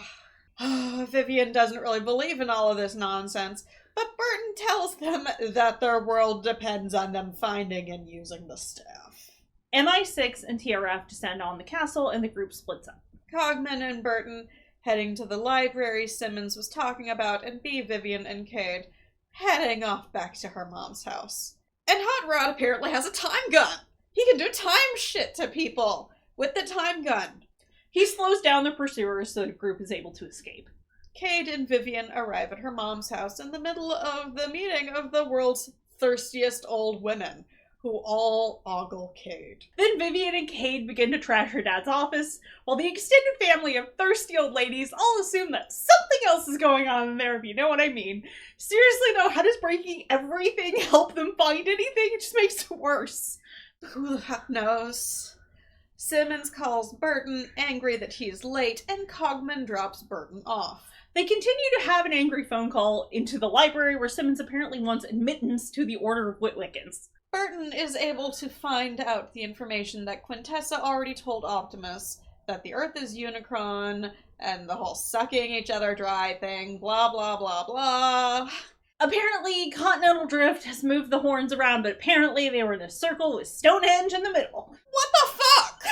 Vivian doesn't really believe in all of this nonsense, but Burton tells them that their world depends on them finding and using the staff. MI6 and TRF descend on the castle, and the group splits up. Cogman and Burton heading to the library Simmons was talking about, and B, Vivian, and Cade heading off back to her mom's house. And Hot Rod apparently has a time gun. He can do time shit to people with the time gun. He slows down the pursuers so the group is able to escape. Cade and Vivian arrive at her mom's house in the middle of the meeting of the world's thirstiest old women, who all ogle Cade. Then Vivian and Cade begin to trash her dad's office, while the extended family of thirsty old ladies all assume that something else is going on in there, if you know what I mean. Seriously though, how does breaking everything help them find anything? It just makes it worse. Who the heck knows? Simmons calls Burton, angry that he's late, and Cogman drops Burton off. They continue to have an angry phone call into the library where Simmons apparently wants admittance to the Order of Witwickens. Burton is able to find out the information that Quintessa already told Optimus, that the Earth is Unicron, and the whole sucking each other dry thing, blah blah blah blah. Apparently, Continental Drift has moved the horns around, but apparently they were in a circle with Stonehenge in the middle. What the fuck?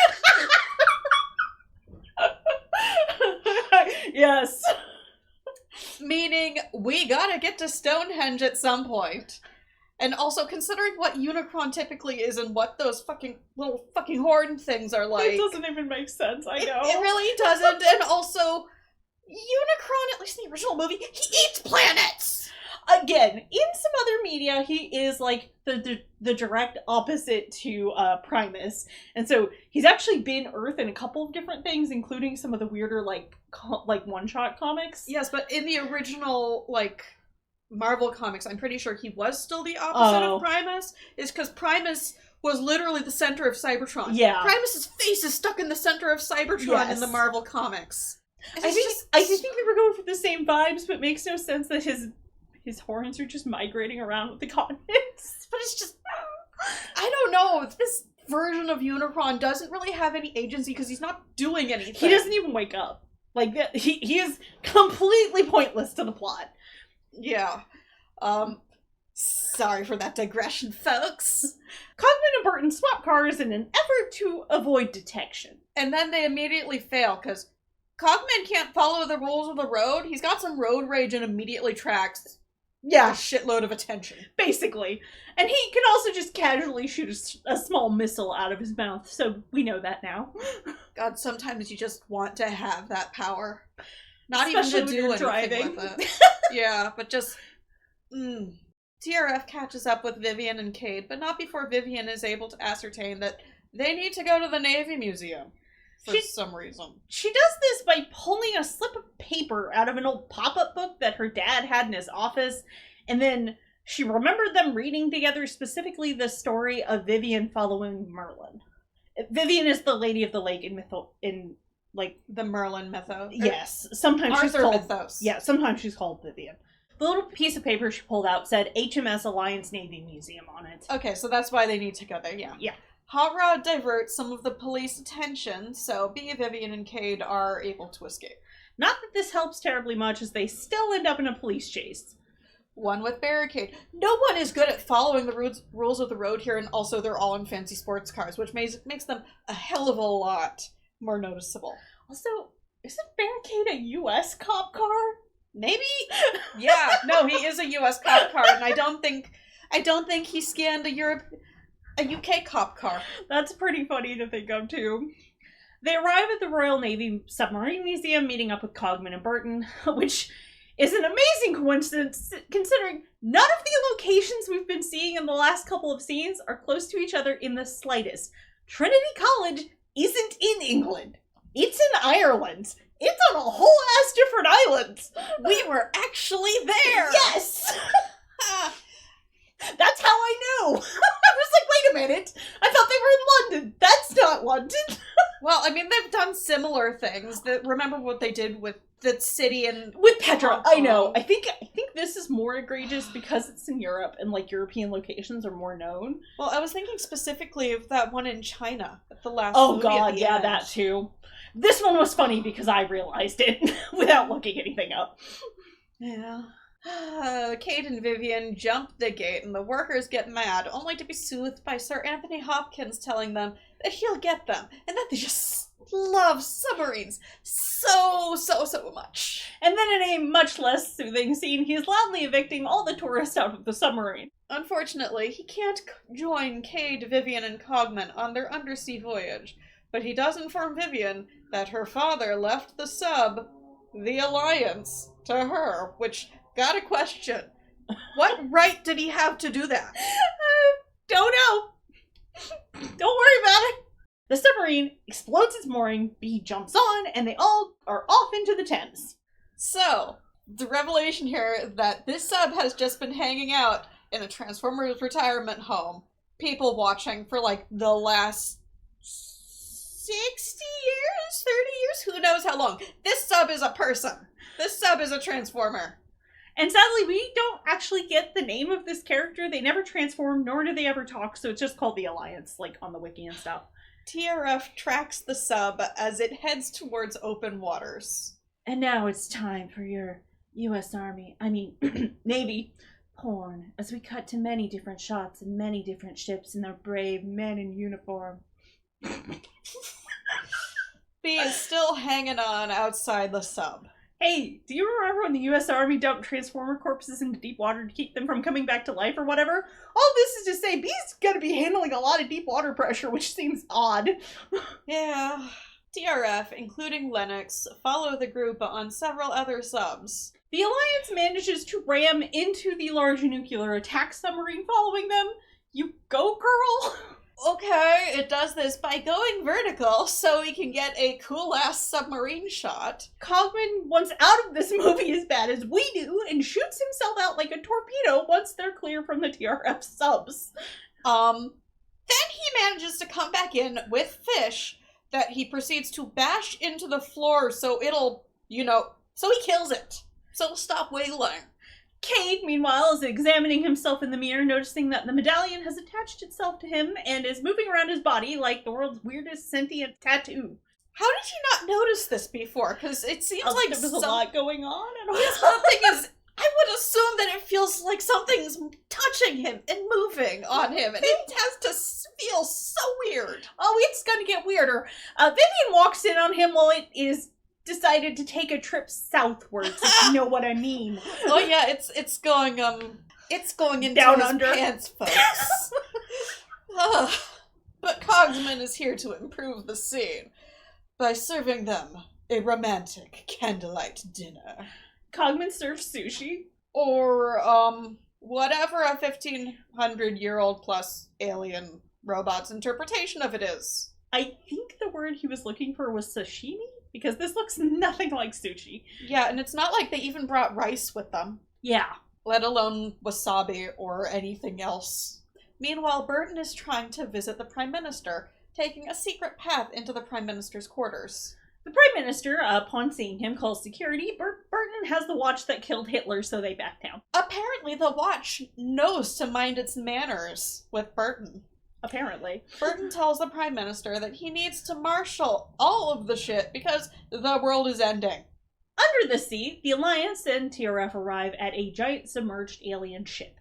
Yes. Meaning, we gotta get to Stonehenge at some point. And also, considering what Unicron typically is and what those fucking little fucking horn things are like. It doesn't even make sense, I know. It really doesn't. And also, Unicron, at least in the original movie, he eats planets! Again, in some other media, he is like the direct opposite to Primus. And so he's actually been Earth in a couple of different things, including some of the weirder, like one-shot comics. Yes, but in the original, Marvel comics, I'm pretty sure he was still the opposite of Primus, is because Primus was literally the center of Cybertron. Yeah. Primus's face is stuck in the center of Cybertron in the Marvel comics. I think we were going for the same vibes, but it makes no sense that his horns are just migrating around with the continents. But it's just, I don't know, this version of Unicron doesn't really have any agency because he's not doing anything. He doesn't even wake up. He is completely pointless to the plot. Yeah. Sorry for that digression, folks. Cogman and Burton swap cars in an effort to avoid detection. And then they immediately fail, because Cogman can't follow the rules of the road. He's got some road rage and immediately tracks a shitload of attention. Basically. And he can also just casually shoot a small missile out of his mouth, so we know that now. God, sometimes you just want to have that power. Not Especially even to do anything driving. with it. Yeah, but just... TRF catches up with Vivian and Cade, but not before Vivian is able to ascertain that they need to go to the Navy Museum. For some reason. She does this by pulling a slip of paper out of an old pop-up book that her dad had in his office, and then she remembered them reading together, specifically the story of Vivian following Merlin. Vivian is the Lady of the Lake in the Merlin mythos. Yes. Sometimes Arthur she's called mythos. Yeah, sometimes she's called Vivian. The little piece of paper she pulled out said HMS Alliance Navy Museum on it. Okay, so that's why they need to go there, yeah. Yeah. Hot Rod diverts some of the police attention, so Vivian and Cade are able to escape. Not that this helps terribly much, as they still end up in a police chase. One with Barricade. No one is good at following the rules of the road here, and also they're all in fancy sports cars, which makes them a hell of a lot more noticeable. Also, isn't Barricade a U.S. cop car? Maybe? Yeah, no, he is a U.S. cop car, and I don't think he scanned a UK cop car. That's pretty funny to think of, too. They arrive at the Royal Navy Submarine Museum, meeting up with Cogman and Burton, which is an amazing coincidence, considering none of the locations we've been seeing in the last couple of scenes are close to each other in the slightest. Trinity College isn't in England. It's in Ireland. It's on a whole ass different island. We were actually there. Yes! That's how I knew. I was like, wait a minute. I thought they were in London. That's not London. Well, I mean, they've done similar things. Remember what they did with the city and... With Petra. I know. I think this is more egregious because it's in Europe and, European locations are more known. Well, I was thinking specifically of that one in China at the last movie. Oh, God, yeah, that too. This one was funny because I realized it without looking anything up. Yeah. Cade and Vivian jump the gate and the workers get mad, only to be soothed by Sir Anthony Hopkins telling them that he'll get them, and that they just love submarines so much. And then in a much less soothing scene, he's loudly evicting all the tourists out of the submarine. Unfortunately, he can't join Cade, Vivian, and Cogman on their undersea voyage, but he does inform Vivian that her father left the sub, the Alliance, to her, which... Got a question. What right did he have to do that? Don't know. Don't worry about it. The submarine explodes its mooring, B jumps on, and they all are off into the Thames. So, the revelation here is that this sub has just been hanging out in a Transformers retirement home. People watching for the last 60 years? 30 years? Who knows how long. This sub is a person. This sub is a Transformer. And sadly, we don't actually get the name of this character. They never transform, nor do they ever talk, so it's just called the Alliance, on the wiki and stuff. TRF tracks the sub as it heads towards open waters. And now it's time for your U.S. Navy, porn as we cut to many different shots and many different ships and their brave men in uniform. B is still hanging on outside the sub. Hey, do you remember when the U.S. Army dumped Transformer corpses into deep water to keep them from coming back to life or whatever? All this is to say, B's gonna be handling a lot of deep water pressure, which seems odd. Yeah. TRF, including Lennox, follow the group on several other subs. The Alliance manages to ram into the large nuclear attack submarine following them. You go, girl! Okay, it does this by going vertical so we can get a cool-ass submarine shot. Cogman wants out of this movie as bad as we do and shoots himself out like a torpedo once they're clear from the TRF subs. Then he manages to come back in with fish that he proceeds to bash into the floor so it'll, so he kills it. So it'll stop wiggling. Cade, meanwhile, is examining himself in the mirror, noticing that the medallion has attached itself to him and is moving around his body like the world's weirdest sentient tattoo. How did you not notice this before? Because it seems like there was a lot going on. Yes, but the thing is, I would assume that it feels like something's touching him and moving on him, and it has to feel so weird. Oh, it's gonna get weirder. Vivian walks in on him while it is decided to take a trip southwards, if you know what I mean. Oh yeah, it's going into down his under pants, folks. But Cogsman is here to improve the scene by serving them a romantic candlelight dinner. Cogman serves sushi. Or, whatever a 1,500-year-old plus alien robot's interpretation of it is. I think the word he was looking for was sashimi, because this looks nothing like sushi. Yeah, and it's not like they even brought rice with them. Yeah. Let alone wasabi or anything else. Meanwhile, Burton is trying to visit the Prime Minister, taking a secret path into the Prime Minister's quarters. The Prime Minister, upon seeing him, calls security. Burton has the watch that killed Hitler, so they back down. Apparently the watch knows to mind its manners with Burton. Apparently. Burton tells the Prime Minister that he needs to marshal all of the shit because the world is ending. Under the sea, the Alliance and TRF arrive at a giant submerged alien ship.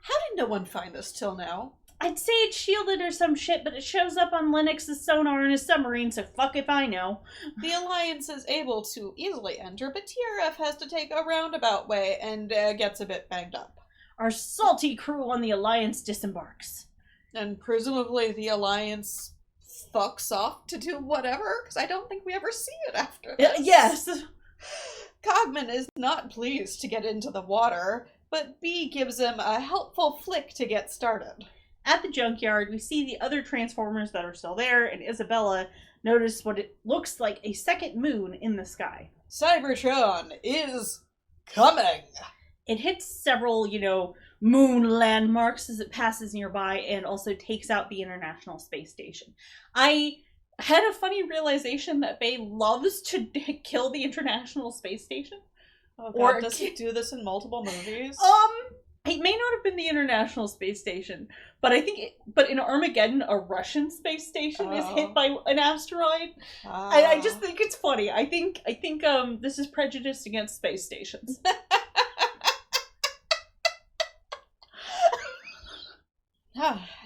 How did no one find this till now? I'd say it's shielded or some shit, but it shows up on Lennox's sonar in his submarine, so fuck if I know. The Alliance is able to easily enter, but TRF has to take a roundabout way and gets a bit banged up. Our salty crew on the Alliance disembarks. And presumably the Alliance fucks off to do whatever, because I don't think we ever see it after this. Yes. Cogman is not pleased to get into the water, but B gives him a helpful flick to get started. At the junkyard, we see the other Transformers that are still there, and Isabella notices what it looks like a second moon in the sky. Cybertron is coming! It hits several, moon landmarks as it passes nearby and also takes out the International Space Station. I had a funny realization that Faye loves to kill the International Space Station. Oh god, does he do this in multiple movies? It may not have been the International Space Station, but I think but in Armageddon, a Russian space station is hit by an asteroid. I just think it's funny. I think this is prejudiced against space stations.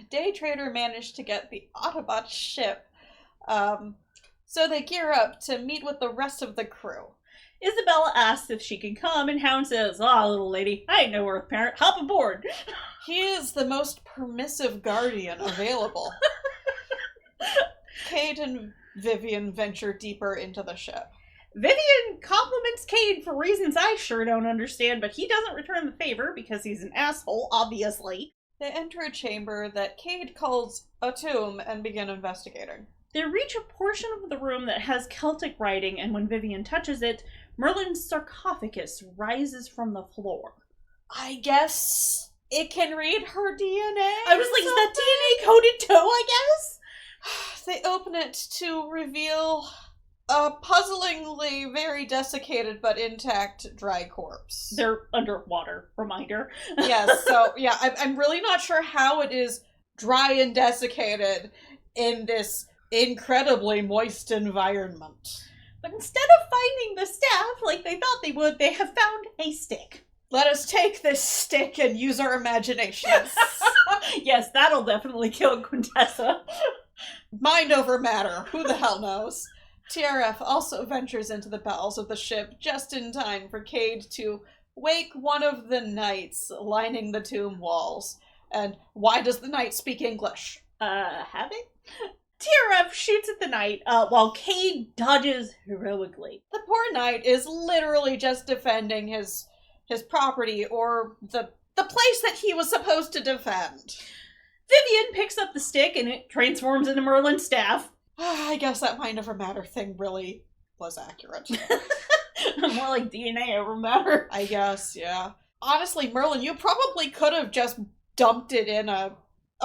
Day Trader managed to get the Autobot ship, so they gear up to meet with the rest of the crew. Isabella asks if she can come, and Hound says, little lady, I ain't no Earth parent, hop aboard. He is the most permissive guardian available. Cade and Vivian venture deeper into the ship. Vivian compliments Cade for reasons I sure don't understand, but he doesn't return the favor because he's an asshole, obviously. They enter a chamber that Cade calls a tomb and begin investigating. They reach a portion of the room that has Celtic writing, and when Vivian touches it, Merlin's sarcophagus rises from the floor. I guess it can read her DNA? I was like, is that DNA coded too, I guess? They open it to reveal a puzzlingly very desiccated but intact dry corpse. They're underwater, reminder. Yes, so yeah, I'm really not sure how it is dry and desiccated in this incredibly moist environment. But instead of finding the staff like they thought they would, they have found a stick. Let us take this stick and use our imaginations. Yes, that'll definitely kill Quintessa. Mind over matter. Who the hell knows? TRF also ventures into the bowels of the ship just in time for Cade to wake one of the knights lining the tomb walls. And why does the knight speak English? Have it? TRF shoots at the knight while Cade dodges heroically. The poor knight is literally just defending his property, or the place that he was supposed to defend. Vivian picks up the stick and it transforms into Merlin's staff. I guess that mind over matter thing really was accurate. More like DNA over matter. I guess, yeah. Honestly, Merlin, you probably could have just dumped it in a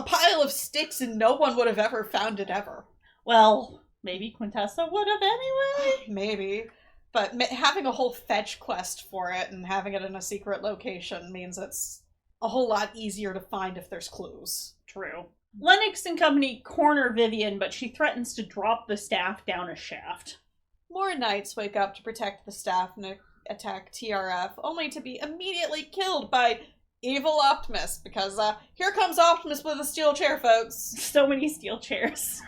pile of sticks and no one would have ever found it ever. Well, maybe Quintessa would have anyway? Maybe. But having a whole fetch quest for it and having it in a secret location means it's a whole lot easier to find if there's clues. True. Lennox and company corner Vivian, but she threatens to drop the staff down a shaft. More knights wake up to protect the staff and attack TRF, only to be immediately killed by evil Optimus, because here comes Optimus with a steel chair, folks. So many steel chairs.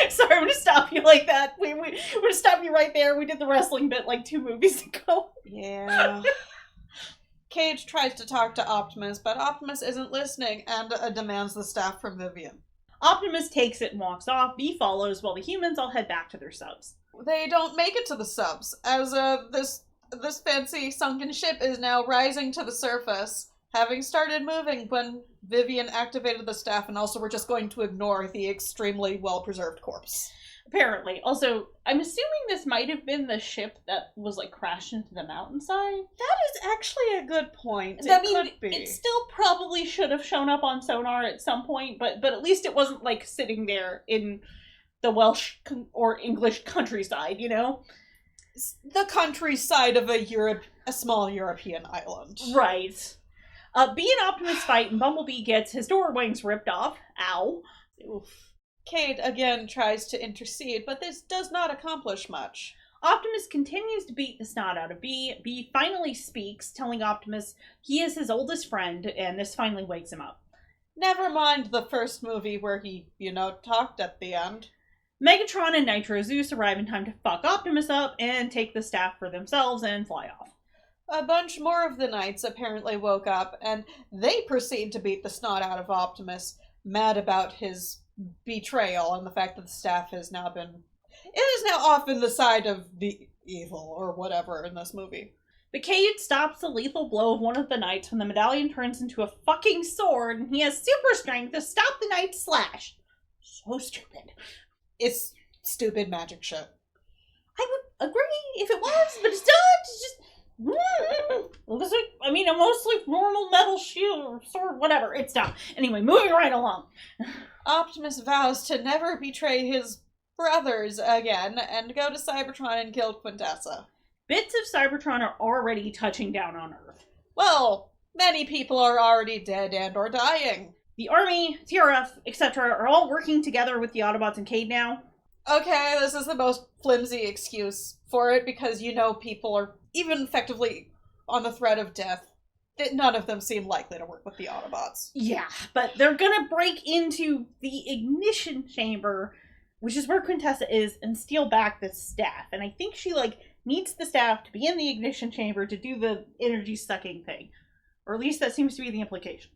Sorry, I'm gonna stop you like that. We're gonna stop you right there. We did the wrestling bit like 2 movies ago. Yeah. Cage tries to talk to Optimus, but Optimus isn't listening and demands the staff from Vivian. Optimus takes it and walks off. B follows while the humans all head back to their subs. They don't make it to the subs, as this fancy sunken ship is now rising to the surface, having started moving when Vivian activated the staff, and also we're just going to ignore the extremely well-preserved corpse. Apparently. Also, I'm assuming this might have been the ship that was, like, crashed into the mountainside. That is actually a good point. It still probably should have shown up on sonar at some point, but at least it wasn't, like, sitting there in the Welsh or English countryside, you know? The countryside of a small European island. Right. B and Optimus fight, and Bumblebee gets his door wings ripped off. Ow. Oof. Cade again tries to intercede, but this does not accomplish much. Optimus continues to beat the snot out of B. B finally speaks, telling Optimus he is his oldest friend, and this finally wakes him up. Never mind the first movie where he, talked at the end. Megatron and Nitro Zeus arrive in time to fuck Optimus up and take the staff for themselves and fly off. A bunch more of the knights apparently woke up, and they proceed to beat the snot out of Optimus, mad about his betrayal and the fact that the staff is now off in the side of the evil or whatever in this movie. But Cade stops the lethal blow of one of the knights when the medallion turns into a fucking sword, and he has super strength to stop the knight's slash. So stupid. It's stupid magic shit. I would agree if it was, but it's not. It's just looks like, a mostly normal metal shield or sword, whatever. It's dumb. Anyway, moving right along. Optimus vows to never betray his brothers again and go to Cybertron and kill Quintessa. Bits of Cybertron are already touching down on Earth. Well, many people are already dead and or dying. The Army, TRF, etc. are all working together with the Autobots and Cade now. Okay, this is the most flimsy excuse for it because people are even effectively on the threat of death. None of them seem likely to work with the Autobots. Yeah, but they're gonna break into the ignition chamber, which is where Quintessa is, and steal back the staff. And I think she, needs the staff to be in the ignition chamber to do the energy sucking thing. Or at least that seems to be the implication.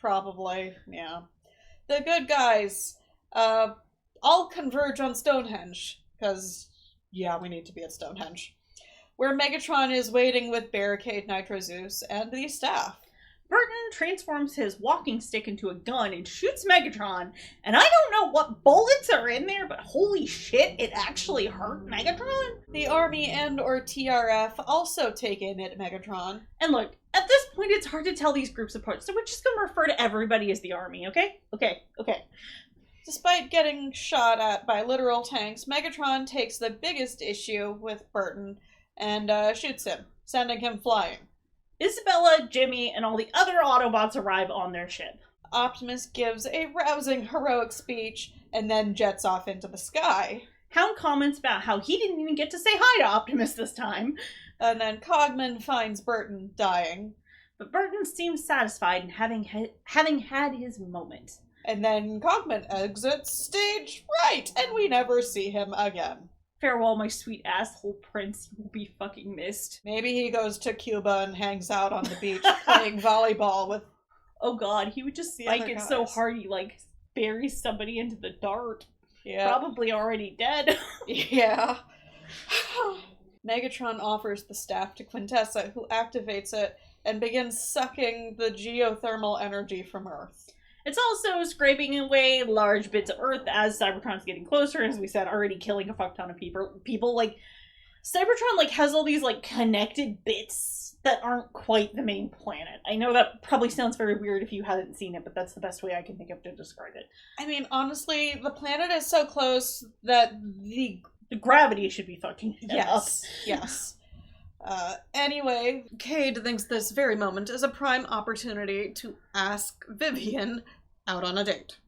Probably, yeah. The good guys, all converge on Stonehenge, because, we need to be at Stonehenge, where Megatron is waiting with Barricade, Nitro Zeus, and the staff. Burton transforms his walking stick into a gun and shoots Megatron, and I don't know what bullets are in there, but holy shit, it actually hurt Megatron? The Army and or TRF also take aim at Megatron. And look, at this point it's hard to tell these groups apart, so we're just gonna refer to everybody as the Army, okay? Okay. Despite getting shot at by literal tanks, Megatron takes the biggest issue with Burton and shoots him, sending him flying. Isabella, Jimmy, and all the other Autobots arrive on their ship. Optimus gives a rousing, heroic speech and then jets off into the sky. Hound comments about how he didn't even get to say hi to Optimus this time. And then Cogman finds Burton dying. But Burton seems satisfied in having had his moment. And then Cogman exits stage right, and we never see him again. Farewell, my sweet asshole prince. You will be fucking missed. Maybe he goes to Cuba and hangs out on the beach playing volleyball with... Oh god, he would just spike it so hard he, buries somebody into the dart. Yeah. Probably already dead. Yeah. Megatron offers the staff to Quintessa, who activates it and begins sucking the geothermal energy from Earth. It's also scraping away large bits of Earth as Cybertron's getting closer, as we said, already killing a fuck ton of people. Cybertron, has all these, connected bits that aren't quite the main planet. I know that probably sounds very weird if you haven't seen it, but that's the best way I can think of to describe it. I mean, honestly, the planet is so close that the gravity should be fucking up. Yes. Anyway, Cade thinks this very moment is a prime opportunity to ask Vivian out on a date.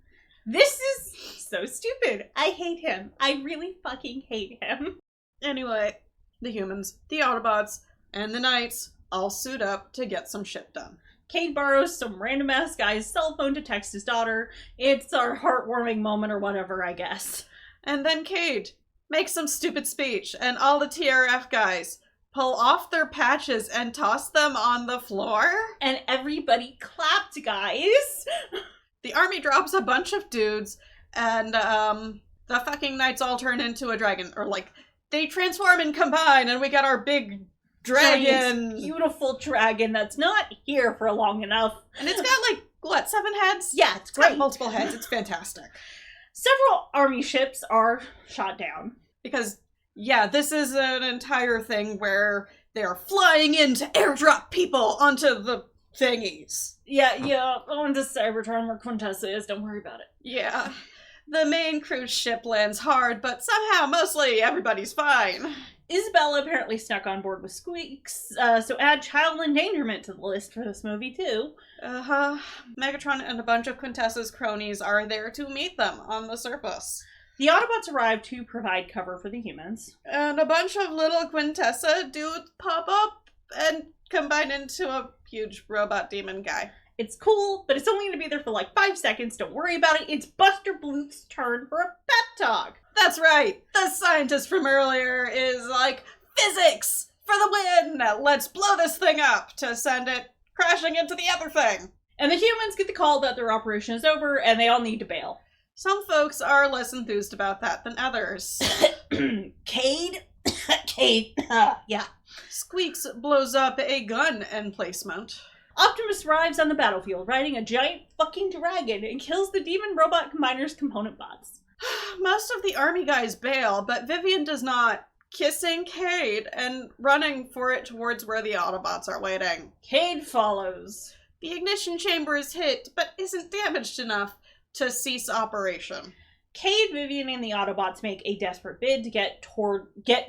This is so stupid. I hate him. I really fucking hate him. Anyway, the humans, the Autobots, and the Knights all suit up to get some shit done. Cade borrows some random ass guy's cell phone to text his daughter. It's our heartwarming moment or whatever, I guess. And then Cade makes some stupid speech, and all the TRF guys pull off their patches and toss them on the floor. And everybody clapped, guys. The army drops a bunch of dudes, and the fucking Knights all turn into a dragon. Or, they transform and combine, and we get our big dragon. Beautiful dragon that's not here for long enough. And it's got, 7 heads? Yeah, it's got great. Multiple heads. It's fantastic. Several army ships are shot down. Because, yeah, this is an entire thing where they're flying in to airdrop people onto the thingies. Yeah, onto Cybertron where Quintessa is, don't worry about it. Yeah. The main cruise ship lands hard, but somehow, mostly, everybody's fine. Isabella apparently snuck on board with Squeaks, so add child endangerment to the list for this movie, too. Megatron and a bunch of Quintessa's cronies are there to meet them on the surface. The Autobots arrive to provide cover for the humans. And a bunch of little Quintessa dudes pop up and combine into a huge robot demon guy. It's cool, but it's only going to be there for 5 seconds. Don't worry about it. It's Buster Bluth's turn for a pep talk. That's right. The scientist from earlier is physics for the win. Let's blow this thing up to send it crashing into the other thing. And the humans get the call that their operation is over and they all need to bail. Some folks are less enthused about that than others. Cade, yeah. Squeaks blows up a gun emplacement. Optimus arrives on the battlefield riding a giant fucking dragon and kills the demon robot combiner's component bots. Most of the army guys bail, but Vivian does not, kissing Cade and running for it towards where the Autobots are waiting. Cade follows. The ignition chamber is hit, but isn't damaged enough to cease operation. Cade, Vivian, and the Autobots make a desperate bid to get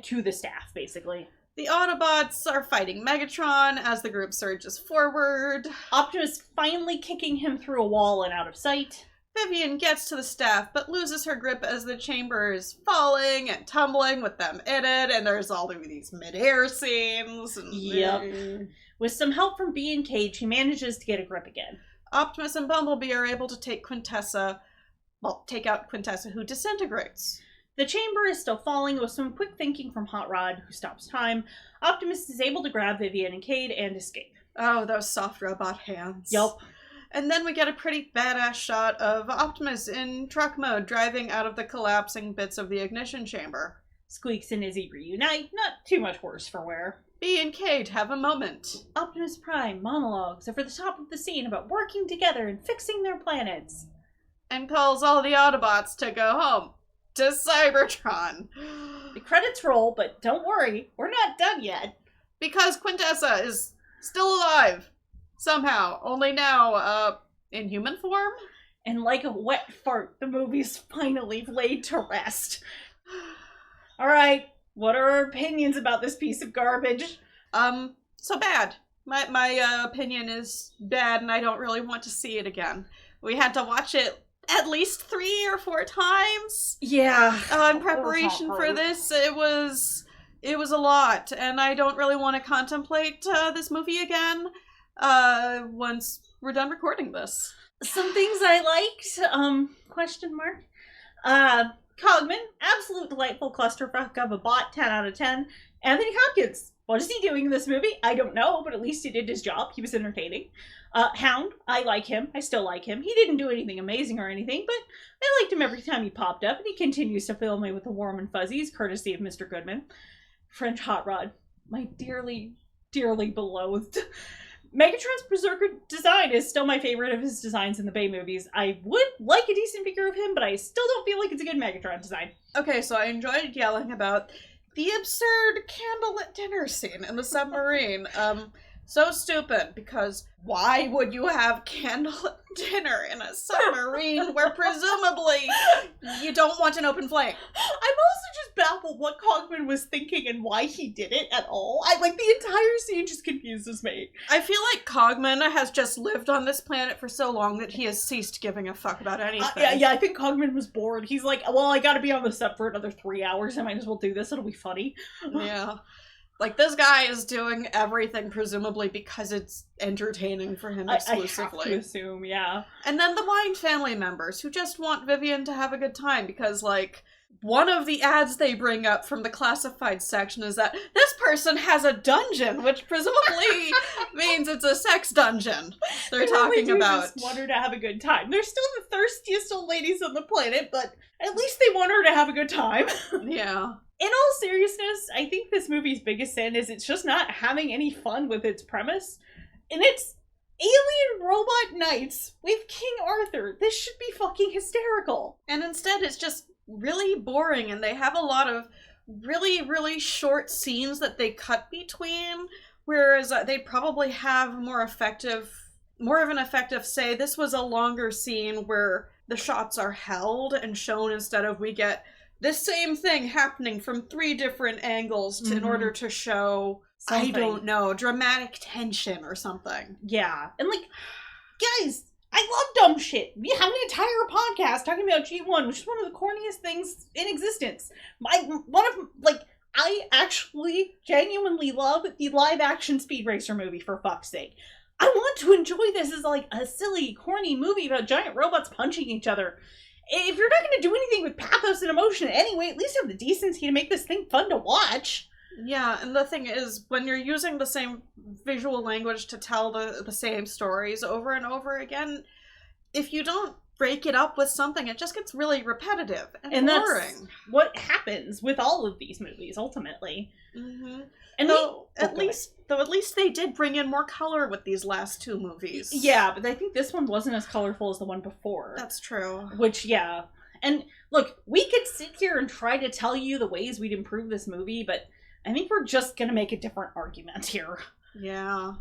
to the staff, basically. The Autobots are fighting Megatron as the group surges forward. Optimus finally kicking him through a wall and out of sight. Vivian gets to the staff, but loses her grip as the chamber is falling and tumbling with them in it, and there's all of these mid-air scenes. Yep. With some help from Bee and Cade, she manages to get a grip again. Optimus and Bumblebee are able to take out Quintessa, who disintegrates. The chamber is still falling. With some quick thinking from Hot Rod, who stops time, Optimus is able to grab Vivian and Cade and escape. Oh, those soft robot hands. Yup. And then we get a pretty badass shot of Optimus in truck mode driving out of the collapsing bits of the ignition chamber. Squeaks and Izzy reunite, not too much worse for wear. Bee and Cade have a moment. Optimus Prime monologues over the top of the scene about working together and fixing their planets. And calls all the Autobots to go home. To Cybertron. The credits roll, but don't worry, we're not done yet. Because Quintessa is still alive. Somehow. Only now, in human form? And like a wet fart, the movie's finally laid to rest. Alright, what are our opinions about this piece of garbage? So bad. My opinion is bad, and I don't really want to see it again. We had to watch it at least 3 or 4 times. Yeah. In preparation for this, it was a lot, and I don't really want to contemplate this movie again. once we're done recording this. Some things I liked, question mark. Cogman, absolute delightful clusterfuck of a bot, 10 out of 10. Anthony Hopkins, what is he doing in this movie? I don't know, but at least he did his job. He was entertaining. Hound, I like him. I still like him. He didn't do anything amazing or anything, but I liked him every time he popped up, and he continues to fill me with the warm and fuzzies, courtesy of Mr. Goodman. French Hot Rod, my dearly, dearly beloved. Megatron's Berserker design is still my favorite of his designs in the Bay movies. I would like a decent figure of him, but I still don't feel like it's a good Megatron design. Okay, so I enjoyed yelling about the absurd candlelit dinner scene in the submarine. So stupid, because why would you have candlelit dinner in a submarine where presumably you don't want an open flame? I'm also just baffled what Cogman was thinking and why he did it at all. The entire scene just confuses me. I feel like Cogman has just lived on this planet for so long that he has ceased giving a fuck about anything. Yeah, I think Cogman was bored. He's like, well, I gotta be on the set for another 3 hours. I might as well do this. It'll be funny. Yeah. Like, this guy is doing everything, presumably, because it's entertaining for him exclusively. I have to assume, yeah. And then the Wine family members, who just want Vivian to have a good time, because, like, one of the ads they bring up from the classified section is that this person has a dungeon, which presumably means it's a sex dungeon they're talking about. Just want her to have a good time. They're still the thirstiest old ladies on the planet, but at least they want her to have a good time. Yeah. In all seriousness, I think this movie's biggest sin is it's just not having any fun with its premise. And it's alien robot knights with King Arthur. This should be fucking hysterical. And instead it's just really boring, and they have a lot of really, really short scenes that they cut between, whereas they'd probably have more of an effective say. This was a longer scene where the shots are held and shown instead of we get the same thing happening from 3 different angles in order to show, something. I don't know, dramatic tension or something. Yeah. And guys, I love dumb shit. We have an entire podcast talking about G1, which is one of the corniest things in existence. I actually genuinely love the live action Speed Racer movie, for fuck's sake. I want to enjoy this as a silly, corny movie about giant robots punching each other. If you're not going to do anything with pathos and emotion anyway, at least have the decency to make this thing fun to watch. Yeah, and the thing is, when you're using the same visual language to tell the same stories over and over again, if you don't break it up with something, it just gets really repetitive and boring. That's what happens with all of these movies, ultimately. Mm-hmm. And at least they did bring in more color with these last 2 movies. Yeah, but I think this one wasn't as colorful as the one before. That's true. Which, yeah. And look, we could sit here and try to tell you the ways we'd improve this movie, but I think we're just gonna make a different argument here. Yeah.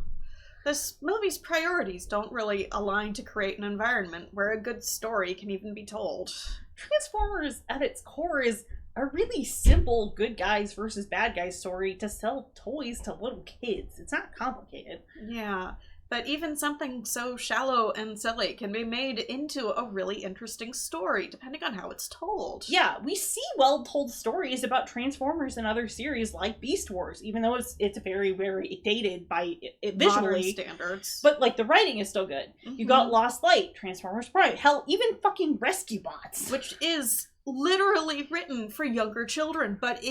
This movie's priorities don't really align to create an environment where a good story can even be told. Transformers, at its core, is a really simple good guys versus bad guys story to sell toys to little kids. It's not complicated. Yeah, but even something so shallow and silly can be made into a really interesting story, depending on how it's told. Yeah, we see well-told stories about Transformers and other series like Beast Wars, even though it's very, very dated by visually. Modern standards. But, the writing is still good. Mm-hmm. You got Lost Light, Transformers Prime, hell, even fucking Rescue Bots. Which is literally written for younger children, but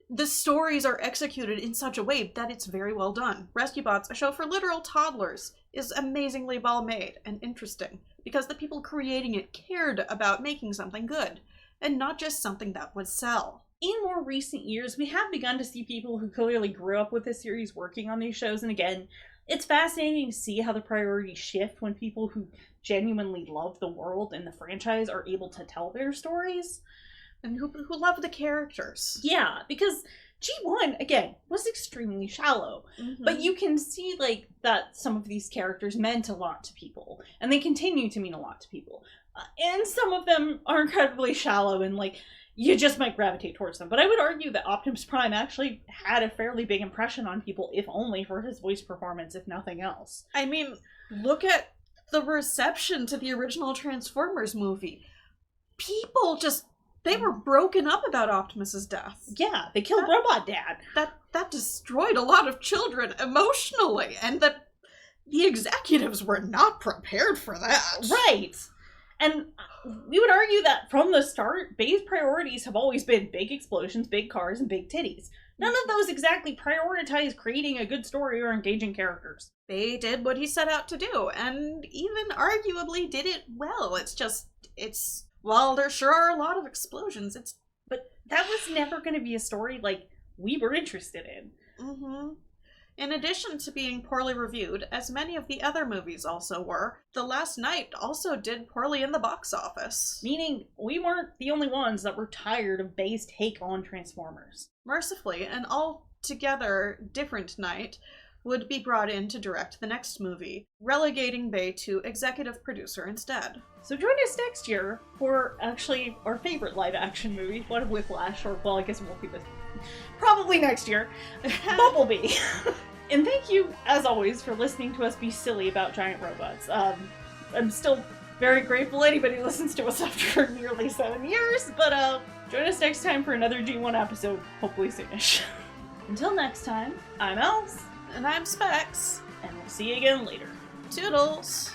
the stories are executed in such a way that it's very well done. Rescue Bots, a show for literal toddlers, is amazingly well made and interesting because the people creating it cared about making something good and not just something that would sell. In more recent years, we have begun to see people who clearly grew up with this series working on these shows, and again, it's fascinating to see how the priorities shift when people who genuinely love the world and the franchise are able to tell their stories. And who love the characters. Yeah, because G1, again, was extremely shallow. Mm-hmm. But you can see, that some of these characters meant a lot to people. And they continue to mean a lot to people. And some of them are incredibly shallow and, you just might gravitate towards them. But I would argue that Optimus Prime actually had a fairly big impression on people, if only for his voice performance, if nothing else. I mean, look at the reception to the original Transformers movie. People they were broken up about Optimus's death. Yeah, they killed Robot Dad. That destroyed a lot of children emotionally, and The executives were not prepared for that. Right. And we would argue that from the start, Bay's priorities have always been big explosions, big cars, and big titties. None of those exactly prioritize creating a good story or engaging characters. Bay did what he set out to do, and even arguably did it well. Well, there sure are a lot of explosions. But that was never going to be a story like we were interested in. Mm-hmm. In addition to being poorly reviewed, as many of the other movies also were, The Last Knight also did poorly in the box office. Meaning, we weren't the only ones that were tired of Bay's take on Transformers. Mercifully, an altogether different Knight would be brought in to direct the next movie, relegating Bay to executive producer instead. So join us next year for actually our favorite live-action movie, What of Whiplash, or, well, I guess it won't be this. Probably next year. Bumblebee. And thank you, as always, for listening to us be silly about giant robots. I'm still very grateful anybody listens to us after nearly 7 years, but join us next time for another G1 episode, hopefully soonish. Until next time, I'm Els. And I'm Specs. And we'll see you again later. Toodles!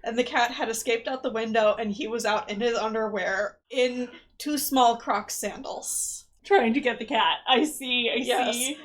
And the cat had escaped out the window, and he was out in his underwear in 2 small Crocs sandals. Trying to get the cat. I see.